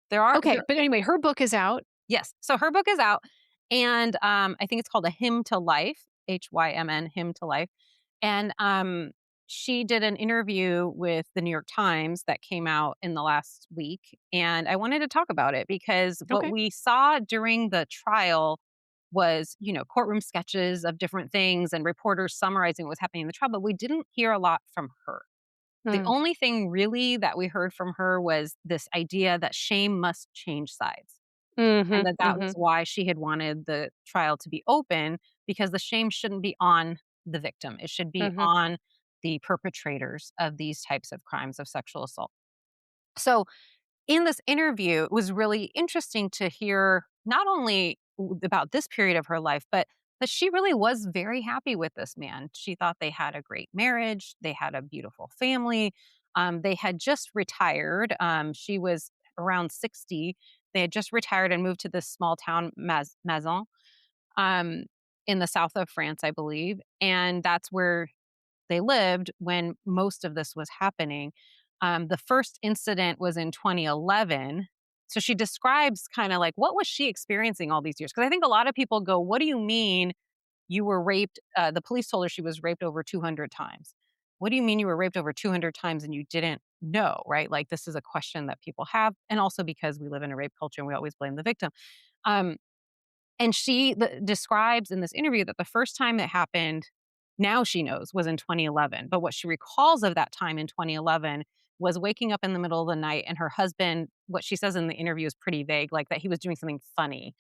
S1: there are
S2: okay, but anyway, her book is out.
S1: yes. So her book is out, and I think it's called A Hymn to Life, HYMN, Hymn to Life. And she did an interview with the New York Times that came out in the last week. And I wanted to talk about it because what
S2: Okay.
S1: we saw during the trial was, courtroom sketches of different things and reporters summarizing what was happening in the trial, but we didn't hear a lot from her. The
S2: Mm.
S1: only thing really that we heard from her was this idea that shame must change sides, and
S2: Mhm,
S1: that was
S2: mhm,
S1: why she had wanted the trial to be open, because the shame shouldn't be on the victim. It should be
S2: mhm.
S1: on the perpetrators of these types of crimes of sexual assault. So in this interview, it was really interesting to hear not only about this period of her life, but that she really was very happy with this man. She thought they had a great marriage, they had a beautiful family. They had just retired. She was around 60. They had just retired and moved to this small town, Mazan, um, in the south of France, I believe. And that's where they lived when most of this was happening. The first incident was in 2011. So she describes kind of like what was she experiencing all these years? Because I think a lot of people go, "What do you mean you were raped?" The police told her she was raped over 200 times. What do you mean you were raped over 200 times and you didn't know? Right? Like this is a question that people have, and also because we live in a rape culture and we always blame the victim. Um, and she describes in this interview that the first time that happened, now she knows, was in 2011. But what she recalls of that time in 2011 was waking up in the middle of the night and her husband, what she says in the interview is pretty vague, like that he was doing something funny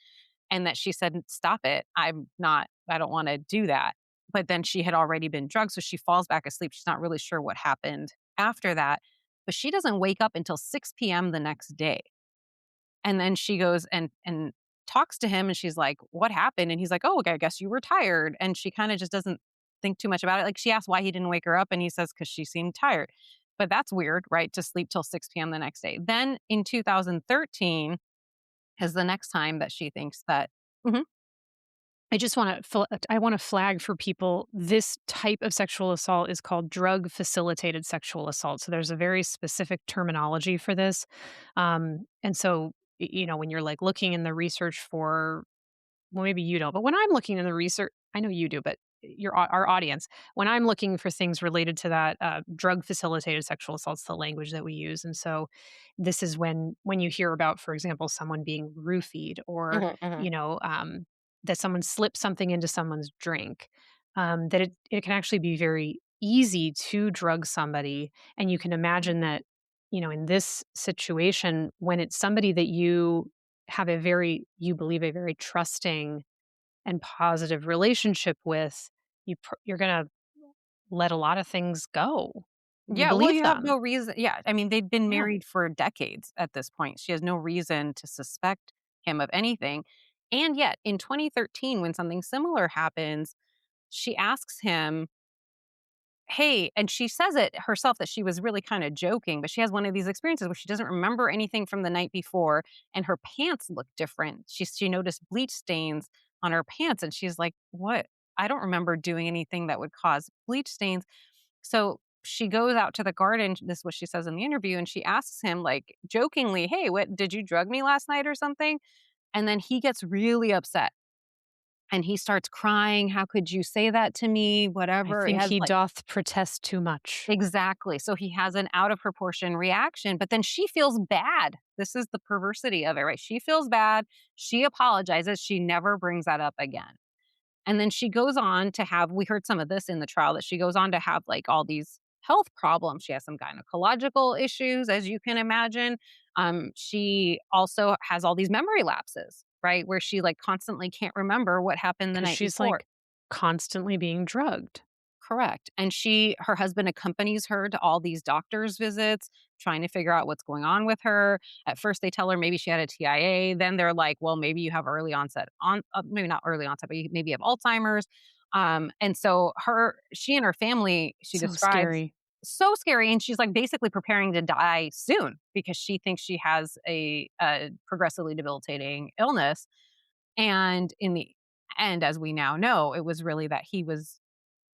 S1: and that she said, "Stop it. I don't want to do that." But then she had already been drugged. So she falls back asleep. She's not really sure what happened after that. But she doesn't wake up until 6 p.m. the next day. And then she goes and talks to him and she's like, "What happened?" And he's like, "Oh, okay, I guess you were tired." And she kinda just doesn't think too much about it. Like, she asked why he didn't wake her up, and he says, "'Cause she seemed tired." But that's weird, right, to sleep till 6 PM the next day. Then in 2013 is the next time that she thinks that Mhm.
S2: I just wanna flag for people, this type of sexual assault is called drug facilitated sexual assault, so there's a very specific terminology for this, and so, when you're, like, looking in the research for well, maybe you don't, but when I'm looking in the research I know you do, but our audience, when I'm looking for things related to that, drug facilitated sexual assault's the language that we use, and so this is when you hear about, for example, someone being roofied, or
S1: Mhm, mhm.
S2: you know, that someone slipped something into someone's drink, that it can actually be very easy to drug somebody, and you can imagine that, in this situation, when it's somebody that you believe a very trusting and positive relationship with, you're gonna let a lot of things go. You
S1: Yeah, well,
S2: believe
S1: you have
S2: them.
S1: no reason. Yeah, I mean, they've been
S2: Yeah,
S1: married for decades at this point. She has no reason to suspect him of anything. And yet, in 2013, when something similar happens, she asks him, "Hey," and she says it herself that she was really kind of joking, but she has one of these experiences where she doesn't remember anything from the night before and her pants look different. She noticed bleach stains on her pants and she's like, "What? I don't remember doing anything that would cause bleach stains." So she goes out to the garden, this is what she says in the interview, and she asks him like jokingly, "Hey, what did you drug me last night or something?" And then he gets really upset and he starts crying, "How could you say that to me?"
S2: I
S1: Whatever. It
S2: think
S1: has
S2: he
S1: like
S2: doth protest too much.
S1: exactly. So he has an out of proportion reaction, but then she feels bad. This is the perversity of it, right? She feels bad. She apologizes. She never brings that up again. And then she goes on to have, we heard some of this in the trial, that she goes on to have like all these health problems. She has some gynecological issues, as you can imagine. She also has all these memory lapses, right? Where she like constantly can't remember what happened the
S2: 'Cause
S1: night
S2: she's,
S1: before.
S2: like, constantly being drugged.
S1: Correct, and her husband accompanies her to all these doctor's visits, trying to figure out what's going on with her. At first, they tell her maybe she had a TIA, then they're like, "Well, maybe you have early onset on maybe not early onset, but you maybe have Alzheimer's." And so she and her family, she
S2: So
S1: describes
S2: scary.
S1: so scary, and she's, like, basically preparing to die soon because she thinks she has a progressively debilitating illness, and in the end, as we now know, it was really that he was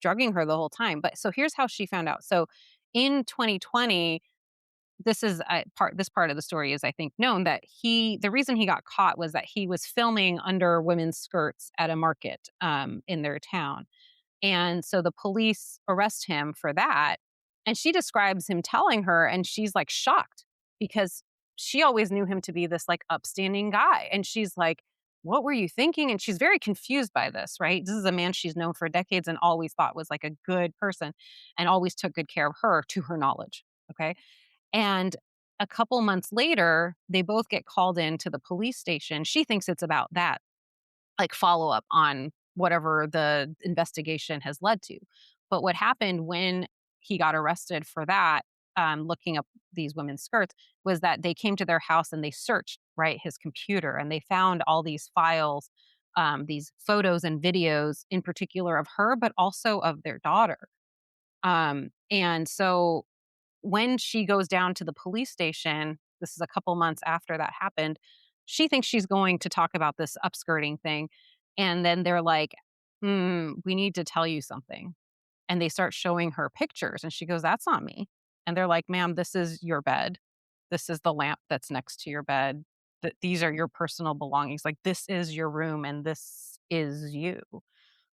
S1: drugging her the whole time. But so here's how she found out. So in 2020, this part of the story is I think known that the reason he got caught was that he was filming under women's skirts at a market in their town. And so the police arrest him for that. And she describes him telling her, and she's like shocked because she always knew him to be this like upstanding guy. And she's like, "What were you thinking?" And she's very confused by this, right? This is a man she's known for decades and always thought was like a good person and always took good care of her to her knowledge. Okay. And a couple months later, they both get called in to the police station. She thinks it's about that like follow-up on whatever the investigation has led to. But what happened when he got arrested for that, looking up these women's skirts, was that they came to their house and they searched, right, his computer, and they found all these files, these photos and videos, in particular of her, but also of their daughter. And so when she goes down to the police station, this is a couple months after that happened, she thinks she's going to talk about this upskirting thing. And then they're like, we need to tell you something. And they start showing her pictures. And she goes, "That's not me." And they're like, "Ma'am, this is your bed. This is the lamp that's next to your bed. These are your personal belongings. Like, this is your room and this is you."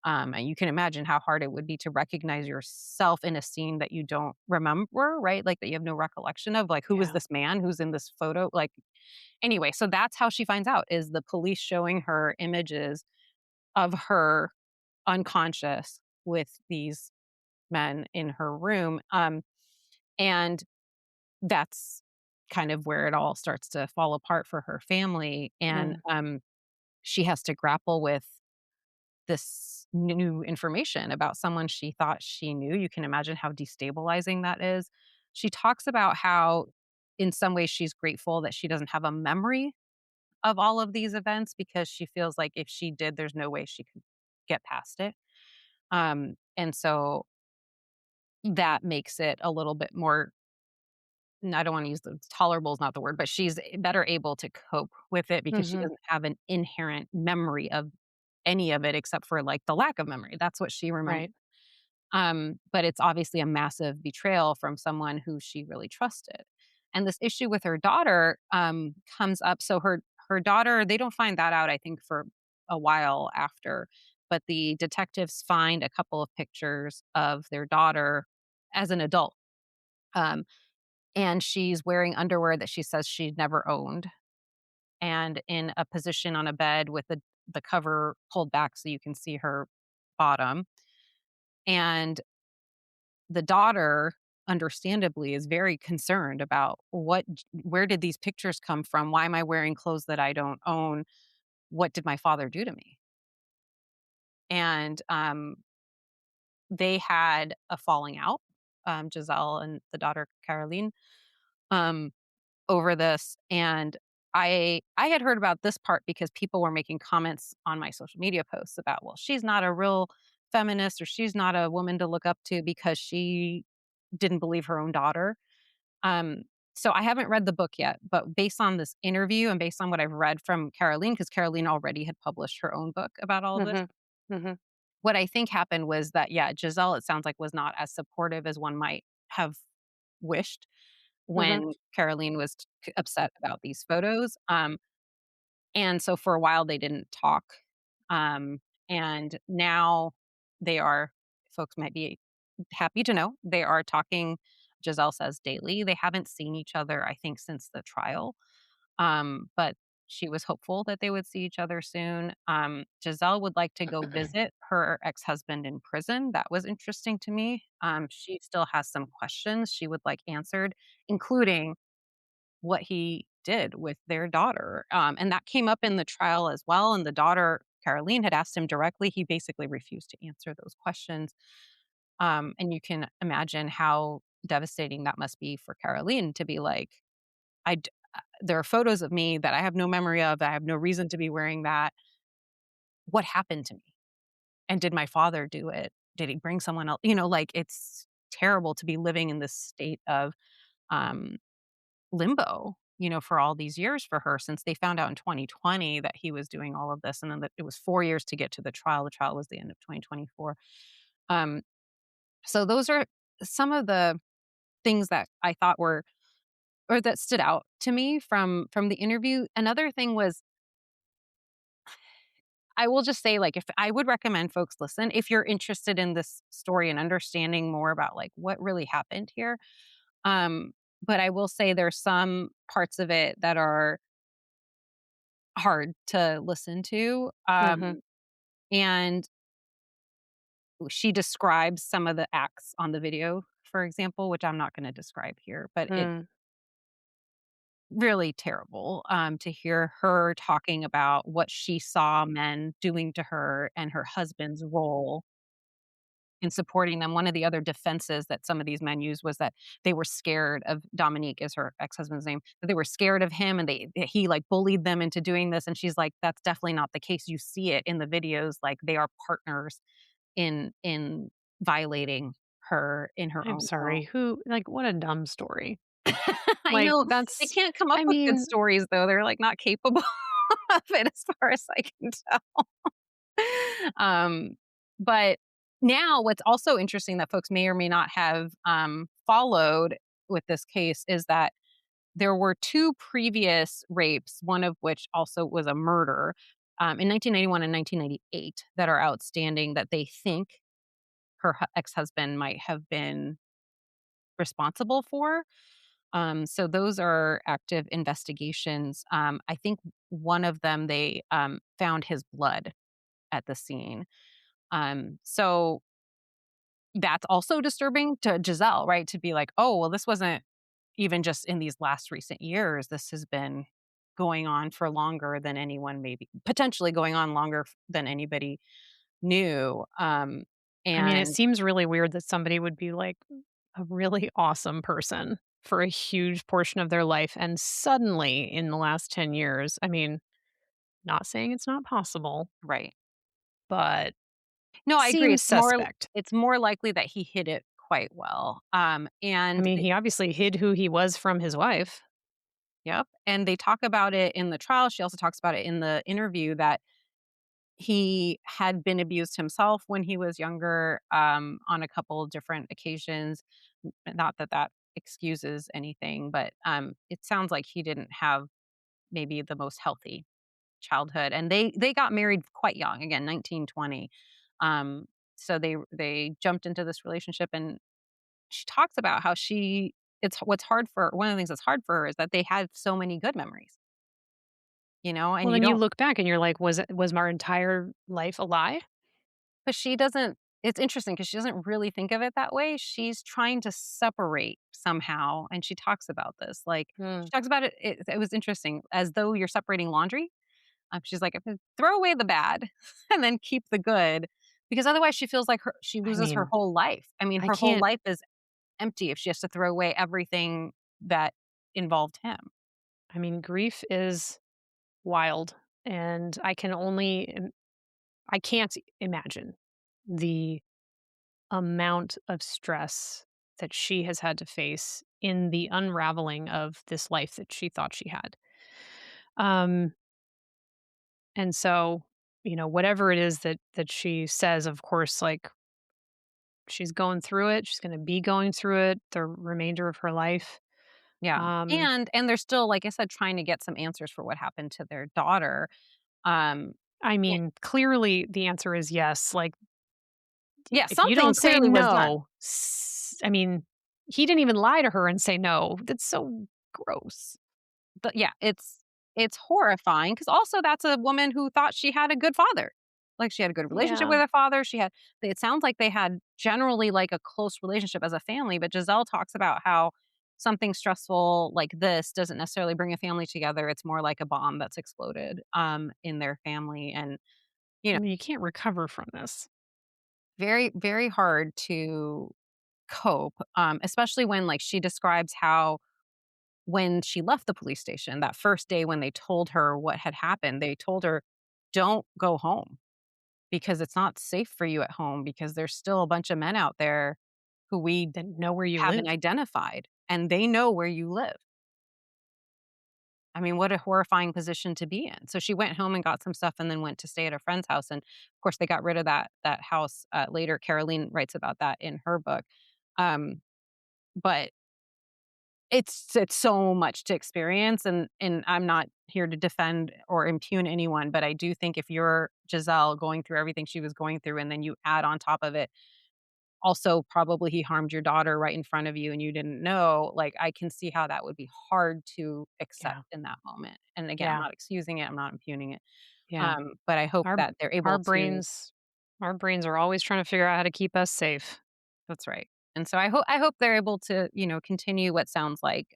S1: And you can imagine how hard it would be to recognize yourself in a scene that you don't remember, right? Like that you have no recollection of, like, who is
S2: Yeah.
S1: this man who's in this photo? Like, anyway, so that's how she finds out is the police showing her images of her unconscious with these men in her room. And that's kind of where it all starts to fall apart for her family. And
S2: Mm,
S1: she has to grapple with this new information about someone she thought she knew. You can imagine how destabilizing that is. She talks about how, in some ways, she's grateful that she doesn't have a memory of all of these events because she feels like if she did, there's no way she could get past it. And so that makes it a little bit more, I don't want to use the tolerable is not the word, but she's better able to cope with it because she
S2: mhm,
S1: doesn't have an inherent memory of any of it except for like the lack of memory. That's what she remembers.
S2: right.
S1: But it's obviously a massive betrayal from someone who she really trusted. And this issue with her daughter comes up. So her daughter, they don't find that out, I think, for a while after. but the detectives find a couple of pictures of their daughter as an adult. Um, and she's wearing underwear that she says she'd never owned and in a position on a bed with the cover pulled back so you can see her bottom. And the daughter, understandably, is very concerned about where did these pictures come from? Why am I wearing clothes that I don't own? What did my father do to me? And they had a falling out, Giselle and the daughter Caroline, um, over this. And I had heard about this part because people were making comments on my social media posts about, well, she's not a real feminist or she's not a woman to look up to because she didn't believe her own daughter. Um, so I haven't read the book yet, but based on this interview and based on what I've read from Caroline, because Caroline already had published her own book about all of this,
S2: Mhm. Mhm.
S1: what I think happened was that, yeah, Giselle, it sounds like, was not as supportive as one might have wished
S2: Mhm.
S1: when Caroline was upset about these photos. And so for a while they didn't talk. Um, and now they are, folks might be happy to know, they are talking, Giselle says, daily. They haven't seen each other, I think, since the trial. But she was hopeful that they would see each other soon. Giselle would like to go visit her ex-husband in prison. That was interesting to me. She still has some questions she would like answered, including what he did with their daughter. And that came up in the trial as well. And the daughter, Caroline, had asked him directly. He basically refused to answer those questions. And you can imagine how devastating that must be for Caroline to be like, there are photos of me that I have no memory of. I have no reason to be wearing that. What happened to me? And did my father do it? Did he bring someone else? Like it's terrible to be living in this state of um, limbo, for all these years for her since they found out in 2020 that he was doing all of this. And then that it was 4 years to get to the trial. The trial was the end of 2024. Um, so those are some of the things that I thought were, or that stood out to me from the interview. Another thing was, I will just say, like, if I would recommend folks listen if you're interested in this story and understanding more about like what really happened here. Um, but I will say there's some parts of it that are hard to listen to.
S2: Mhm.
S1: And she describes some of the acts on the video, for example, which I'm not going to describe here, but it
S2: Mm.
S1: really terrible to hear her talking about what she saw men doing to her and her husband's role in supporting them. One of the other defenses that some of these men used was that they were scared of Dominique, is her ex-husband's name, that they were scared of him and that he like bullied them into doing this. And she's like, that's definitely not the case. You see it in the videos, like they are partners in violating her in her
S2: I'm
S1: own home.
S2: sorry. What a dumb story.
S1: I
S2: Like,
S1: know they
S2: that's
S1: can't come up
S2: I
S1: with good
S2: mean,
S1: stories though. They're like not capable of it as far as I can tell. Um, but now what's also interesting that folks may or may not have followed with this case is that there were two previous rapes, one of which also was a murder, in 1991 and 1998 that are outstanding that they think her ex-husband might have been responsible for. So those are active investigations. I think one of them they found his blood at the scene. So that's also disturbing to Giselle, right? To be like, oh, well, this wasn't even just in these last recent years. This has been going on for longer than anyone, maybe potentially going on longer than anybody knew.
S2: I mean, it
S1: And
S2: seems really weird that somebody would be like a really awesome person for a huge portion of their life and suddenly in the last 10 years, I mean, not saying it's not possible,
S1: right.
S2: but
S1: No, I agree.
S2: seems suspect.
S1: It's more likely that he hid it quite well.
S2: I
S1: And
S2: mean, he obviously hid who he was from his wife.
S1: yep, and they talk about it in the trial. She also talks about it in the interview that he had been abused himself when he was younger, on a couple different occasions. Not that that excuses anything, but it sounds like he didn't have maybe the most healthy childhood, and they got married quite young, again, 19, 20. Um, so they jumped into this relationship, and she talks about how it's what's hard for one of the things that's hard for her is that they had so many good memories, and
S2: Well,
S1: you
S2: then you
S1: don't,
S2: look back and you're like, was my entire life a lie?
S1: but she doesn't. It's interesting because she doesn't really think of it that way. She's trying to separate somehow, and she talks about this. Like
S2: Mm.
S1: she talks about it. It was interesting, as though you're separating laundry. She's like, throw away the bad and then keep the good, because otherwise she feels like she
S2: I
S1: loses her
S2: mean,
S1: whole life. I mean,
S2: I
S1: her whole
S2: can't
S1: life is empty if she has to throw away everything that involved him.
S2: I mean, grief is wild, and I can't imagine the amount of stress that she has had to face in the unraveling of this life that she thought she had. Um, and so, whatever it is that she says, of course, like she's going through it, she's going to be going through it the remainder of her life.
S1: Yeah.
S2: Um,
S1: And they're still, like I said, trying to get some answers for what happened to their daughter. Um,
S2: I
S1: yeah,
S2: mean, clearly the answer is yes. Like,
S1: yeah,
S2: if you
S1: something
S2: don't say
S1: clearly was done.
S2: no, I mean, he didn't even lie to her and say no. That's so gross.
S1: But yeah, it's horrifying because also that's a woman who thought she had a good father. Like, she had a good relationship
S2: Yeah.
S1: with her father, it sounds like they had generally, like, a close relationship as a family, but Giselle talks about how something stressful like this doesn't necessarily bring a family together, it's more like a bomb that's exploded, in their family, and, you know,
S2: I mean, you can't recover from this.
S1: very, very hard to cope, especially when, like, she describes how when she left the police station, that first day when they told her what had happened, they told her, "Don't go home because it's not safe for you at home because there's still a bunch of men out there who we
S2: Then know where you
S1: haven't
S2: live.
S1: identified, and they know where you live." I mean, what a horrifying position to be in. So she went home and got some stuff and then went to stay at a friend's house, and, of course, they got rid of that house, later. Caroline writes about that in her book. Um, but it's so much to experience, and I'm not here to defend or impugn anyone, but I do think if you're Giselle going through everything she was going through, and then you add on top of it, also probably he harmed your daughter right in front of you and you didn't know, like, I can see how that would be hard to accept
S2: Yeah.
S1: in that moment. And again, I'm
S2: Yeah.
S1: not excusing it, I'm not impugning it.
S2: Yeah.
S1: But I hope
S2: Our
S1: that they're
S2: our
S1: able to.
S2: brains our brains are always trying to figure out how to keep us safe.
S1: That's right. And so I hope they're able to, continue what sounds like,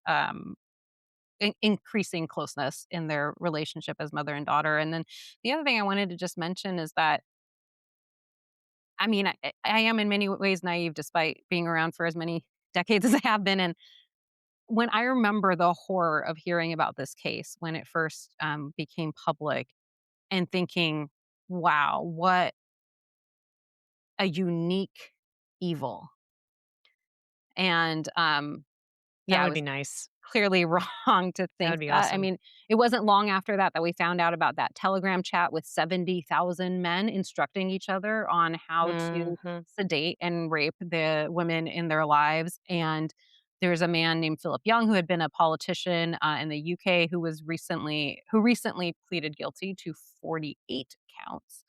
S1: increasing closeness in their relationship as mother and daughter. And then the other thing I wanted to just mention is that, I mean, I am in many ways naive despite being around for as many decades as I have been. And when I remember the horror of hearing about this case when it first, became public, and thinking, wow, what a unique evil. And
S2: That
S1: yeah, I
S2: would
S1: was
S2: be nice.
S1: clearly wrong to
S2: That
S1: think
S2: would be
S1: that. I
S2: awesome.
S1: mean, it wasn't long after that we found out about that Telegram chat with 70,000 men instructing each other on how to
S2: Mhm.
S1: sedate and rape the women in their lives. And there's a man named Philip Young who had been a politician, in the UK, who recently pleaded guilty to 48 counts,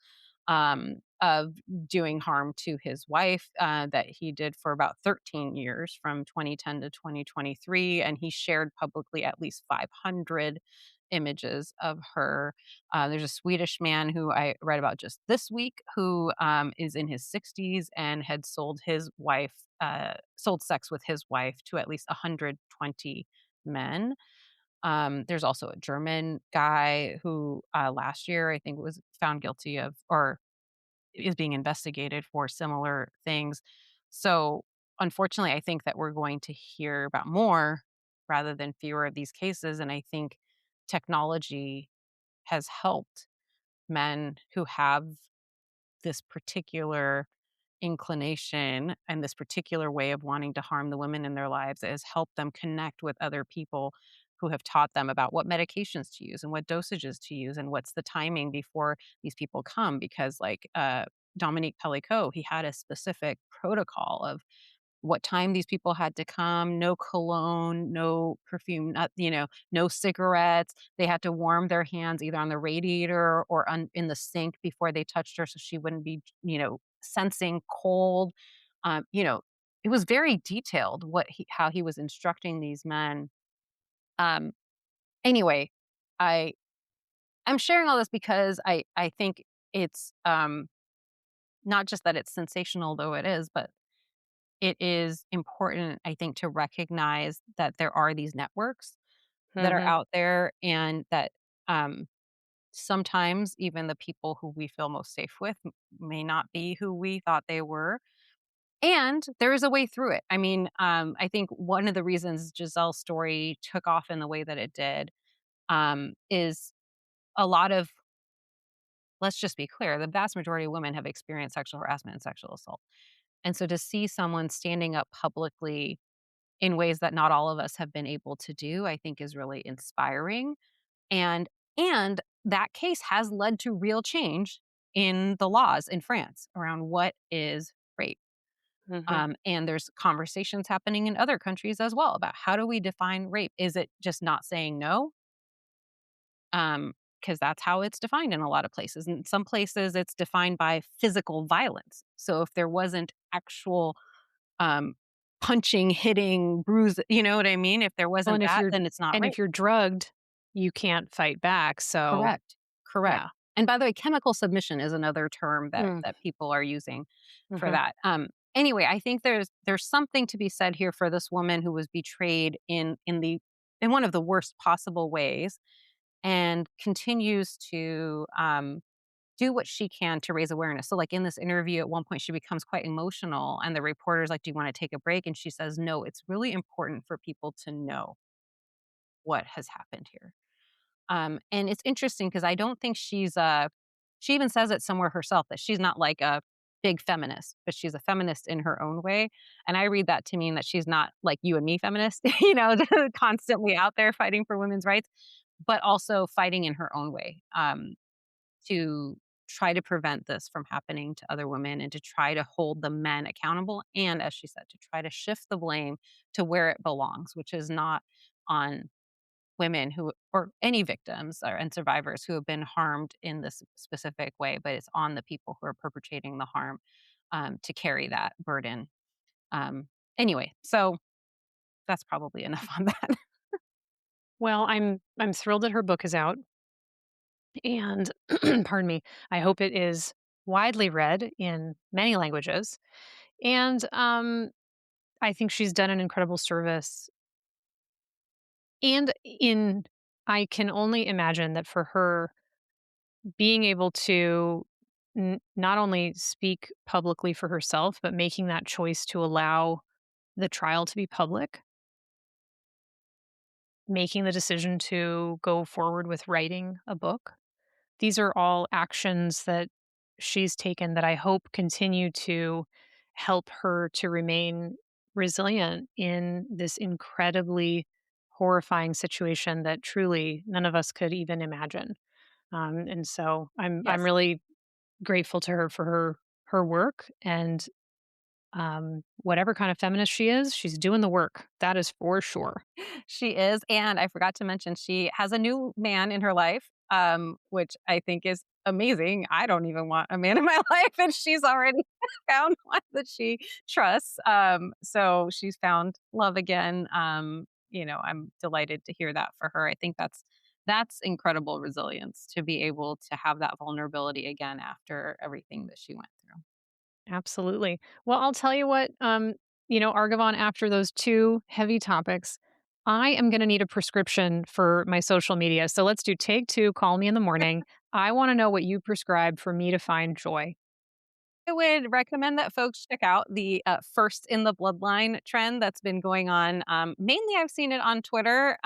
S1: of doing harm to his wife, that he did for about 13 years from 2010 to 2023. And he shared publicly at least 500 images of her. There's a Swedish man who I read about just this week who, is in his 60s and had sold sex with his wife to at least 120 men. There's also a German guy who, last year, I think, was found guilty of, or is being investigated for similar things. So, unfortunately, I think that we're going to hear about more rather than fewer of these cases. And I think technology has helped men who have this particular inclination and this particular way of wanting to harm the women in their lives. It has helped them connect with other people who have taught them about what medications to use and what dosages to use and what's the timing before these people come. Because, like, Dominique Pellicot, he had a specific protocol of what time these people had to come, no cologne, no perfume, no cigarettes. They had to warm their hands either on the radiator or in the sink before they touched her so she wouldn't be, sensing cold. Um, you know, it was very detailed how he was instructing these men. Um, anyway, I I'm sharing all this because I think it's not just that it's sensational, though it is, but it is important, I think, to recognize that there are these networks that are
S2: Mhm.
S1: out there and that um, sometimes even the people who we feel most safe with may not be who we thought they were. And there is a way through it. I mean, I think one of the reasons Giselle's story took off in the way that it did is a lot of, let's just be clear, the vast majority of women have experienced sexual harassment and sexual assault. And so to see someone standing up publicly in ways that not all of us have been able to do, I think is really inspiring. And and that case has led to real change in the laws in France around what is rape.
S2: Mhm.
S1: And there's conversations happening in other countries as well about how do we define rape? Is it just not saying no? Because that's how it's defined in a lot of places. In some places, it's defined by physical violence. So if there wasn't actual um, punching, hitting, bruise, you know what I mean? If there
S2: Well,
S1: wasn't that, then it's not rape.
S2: if you're drugged, you can't fight back, so
S1: Correct. Correct.
S2: yeah.
S1: And by the way, chemical submission is another term that
S2: Mm.
S1: people are using for
S2: Mhm.
S1: that. Anyway, I think there's something to be said here for this woman who was betrayed in one of the worst possible ways and continues to do what she can to raise awareness. So, like in this interview, at one point, she becomes quite emotional, and the reporter's like, "Do you want to take a break?" And she says, "No, it's really important for people to know what has happened here." And it's interesting because I don't think she even says it somewhere herself that she's not like a big feminist, but she's a feminist in her own way. And I read that to mean that she's not like you and me feminist, constantly out there fighting for women's rights, but also fighting in her own way to try to prevent this from happening to other women and to try to hold the men accountable. And as she said, to try to shift the blame to where it belongs, which is not on women who or any victims and survivors who have been harmed in this specific way, but it's on the people who are perpetrating the harm to carry that burden. Um, anyway, so that's probably enough on that.
S2: Well, I'm thrilled that her book is out, and pardon me, I hope it is widely read in many languages, and, I think she's done an incredible service, and in I can only imagine that for her, being able to not only speak publicly for herself, but making that choice to allow the trial to be public, making the decision to go forward with writing a book. These are all actions that she's taken that I hope continue to help her to remain resilient in this incredibly horrifying situation that truly none of us could even imagine. And so I'm
S1: Yes.
S2: really grateful to her for her work, and whatever kind of feminist she is, she's doing the work. That is for sure.
S1: She is, and I forgot to mention she has a new man in her life, which I think is amazing. I don't even want a man in my life, and she's already found one that she trusts. So she's found love again. I'm delighted to hear that for her. I think that's incredible resilience to be able to have that vulnerability again after everything that she went through.
S2: Absolutely. Well, I'll tell you what, Arghavan, after those two heavy topics, I am going to need a prescription for my social media. So let's do take two, call me in the morning. I want to know what you prescribe for me to find joy.
S1: I would recommend that folks check out the first in the bloodline trend that's been going on. Mainly, I've seen it on Twitter.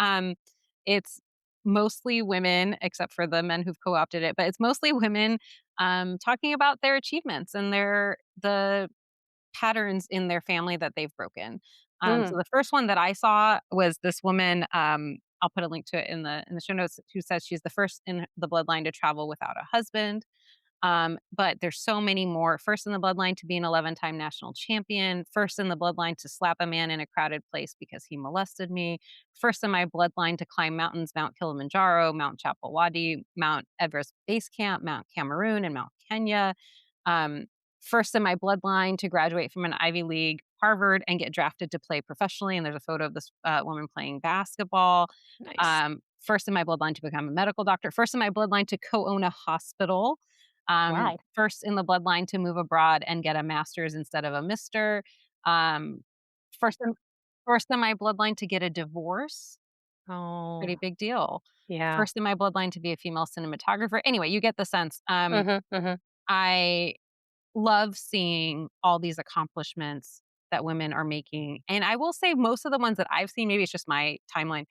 S1: It's mostly women, except for the men who've co opted it, but it's mostly women talking about their achievements and the patterns in their family that they've broken.
S2: Mm,
S1: So the first one that I saw was this woman. I'll put a link to it in the show notes. Who says she's the first in the bloodline to travel without a husband. But there's so many more. First in the bloodline to be an 11-time national champion. First in the bloodline to slap a man in a crowded place because he molested me. First in my bloodline to climb mountains, Mount Kilimanjaro, Mount Chapelwadi, Mount Everest Base Camp, Mount Cameroon, and Mount Kenya. Um, First in my bloodline to graduate from an Ivy League, Harvard, and get drafted to play professionally. And there's a photo of this woman playing basketball.
S2: Nice.
S1: First in my bloodline to become a medical doctor. First in my bloodline to co-own a hospital.
S2: Wow.
S1: First in the bloodline to move abroad and get a master's instead of a mister. Um, first in first in my bloodline to get a divorce.
S2: Oh,
S1: Pretty big deal.
S2: yeah.
S1: First in my bloodline to be a female cinematographer. Anyway, you get the sense.
S2: Mhm, mhm,
S1: I love seeing all these accomplishments that women are making. And I will say most of the ones that I've seen, maybe it's just my timeline,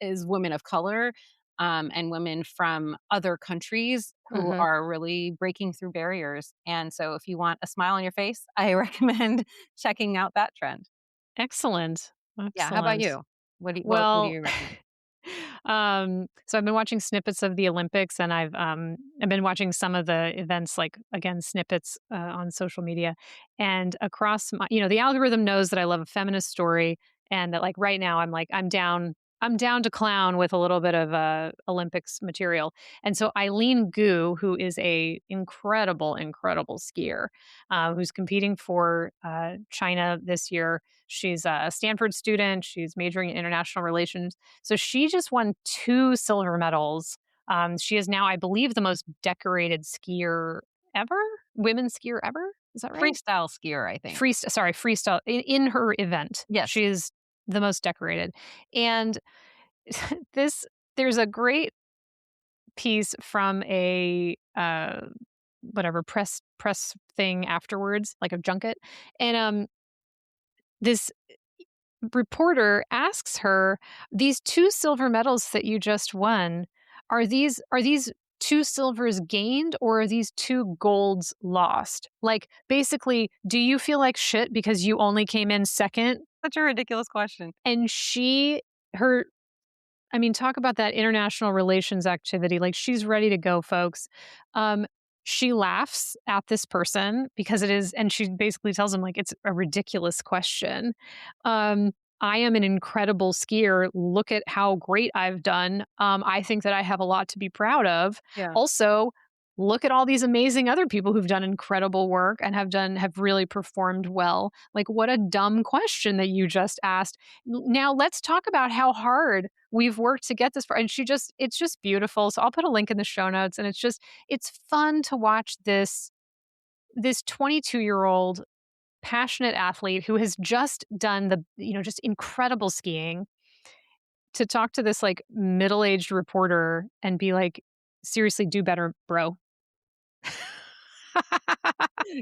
S1: is women of color, and women from other countries who
S2: mhm.
S1: are really breaking through barriers. And so if you want a smile on your face, I recommend checking out that trend.
S2: Excellent,
S1: Yeah, how about
S2: excellent.
S1: you? What do
S2: Well,
S1: you recommend?
S2: so I've been watching snippets of the Olympics, and I've been watching some of the events, like again snippets on social media, and across my, the algorithm knows that I love a feminist story, and that like right now I'm down to clown with a little bit of Olympics material, and so Eileen Gu, who is a incredible skier, who's competing for China this year. She's a Stanford student. She's majoring in international relations, so she just won 2 silver medals. She is now, I believe, the most decorated skier ever, women's skier ever. Is that right?
S1: Freestyle skier, I think.
S2: Freestyle in her event.
S1: Yes.
S2: She is the most decorated. And this there's a great piece from a whatever press thing afterwards, like a junket. And this reporter asks her, "These 2 silver medals that you just won, are these 2 silvers gained, or are these 2 golds lost? Like, basically, do you feel like shit because you only came in second?"
S1: Such a ridiculous question.
S2: And her I mean, talk about that international relations activity. Like, she's ready to go, folks. Um, she laughs at this person because it is, and she basically tells him, like, it's a ridiculous question. Um, I am an incredible skier. Look at how great I've done. I think that I have a lot to be proud of.
S1: Yeah.
S2: Also, look at all these amazing other people who've done incredible work and have really performed well. Like, what a dumb question that you just asked. Now let's talk about how hard we've worked to get this far. And it's just beautiful. So I'll put a link in the show notes. And it's fun to watch this 22-year-old passionate athlete who has just done just incredible skiing, to talk to this like middle-aged reporter and be like, seriously, do better, bro.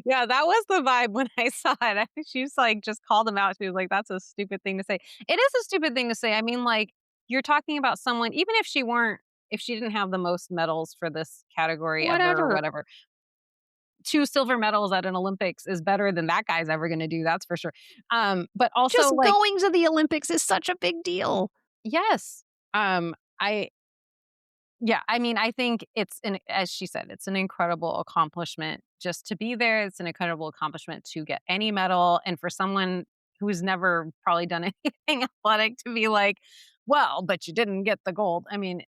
S1: Yeah, that was the vibe when I saw it. I think she was like, just called him out. She was like, "That's a stupid thing to say." It is a stupid thing to say. I mean, like, you're talking about someone, even if she didn't have the most medals for this category ever or
S2: Whatever.
S1: whatever, 2 silver medals at an Olympics is better than that guy's ever gonna do, that's for sure. But also,
S2: Just
S1: like,
S2: going to the Olympics is such a big deal.
S1: yes, I yeah, I mean, I think as she said, it's an incredible accomplishment just to be there. It's an incredible accomplishment to get any medal. And for someone who's never probably done anything athletic to be like, well, but you didn't get the gold. I mean,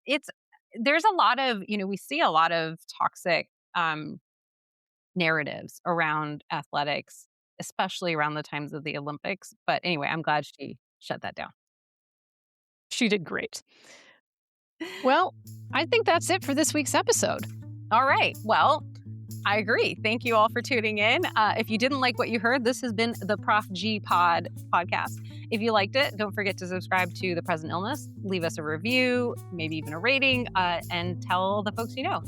S1: there's a lot of, we see a lot of toxic narratives around athletics, especially around the times of the Olympics. But anyway, I'm glad she shut that down.
S2: She did great. Well, I think that's it for this week's episode.
S1: All right. Well, I agree. Thank you all for tuning in. If you didn't like what you heard, this has been the Prof G podcast. If you liked it, don't forget to subscribe to The Present Illness, leave us a review, maybe even a rating, and tell the folks you know.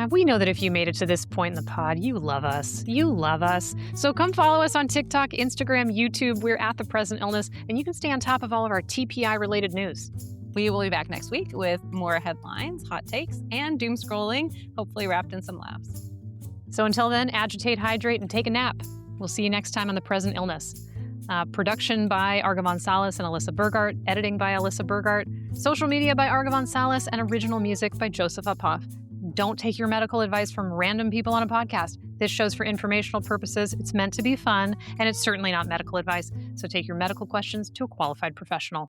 S2: We know that if you made it to this point in the pod, you love us. You love us. So come follow us on TikTok, Instagram, YouTube. We're at The Present Illness, and you can stay on top of all of our TPI-related news.
S1: We will be back next week with more headlines, hot takes, and doom scrolling, hopefully wrapped in some laughs.
S2: So until then, agitate, hydrate, and take a nap. We'll see you next time on The Present Illness. Production by Arghavan Salles and Alyssa Burgart. Editing by Alyssa Burgart. Social media by Arghavan Salles, and original music by Joseph Apoff. don't take your medical advice from random people on a podcast. This show's for informational purposes. It's meant to be fun, and it's certainly not medical advice. So take your medical questions to a qualified professional.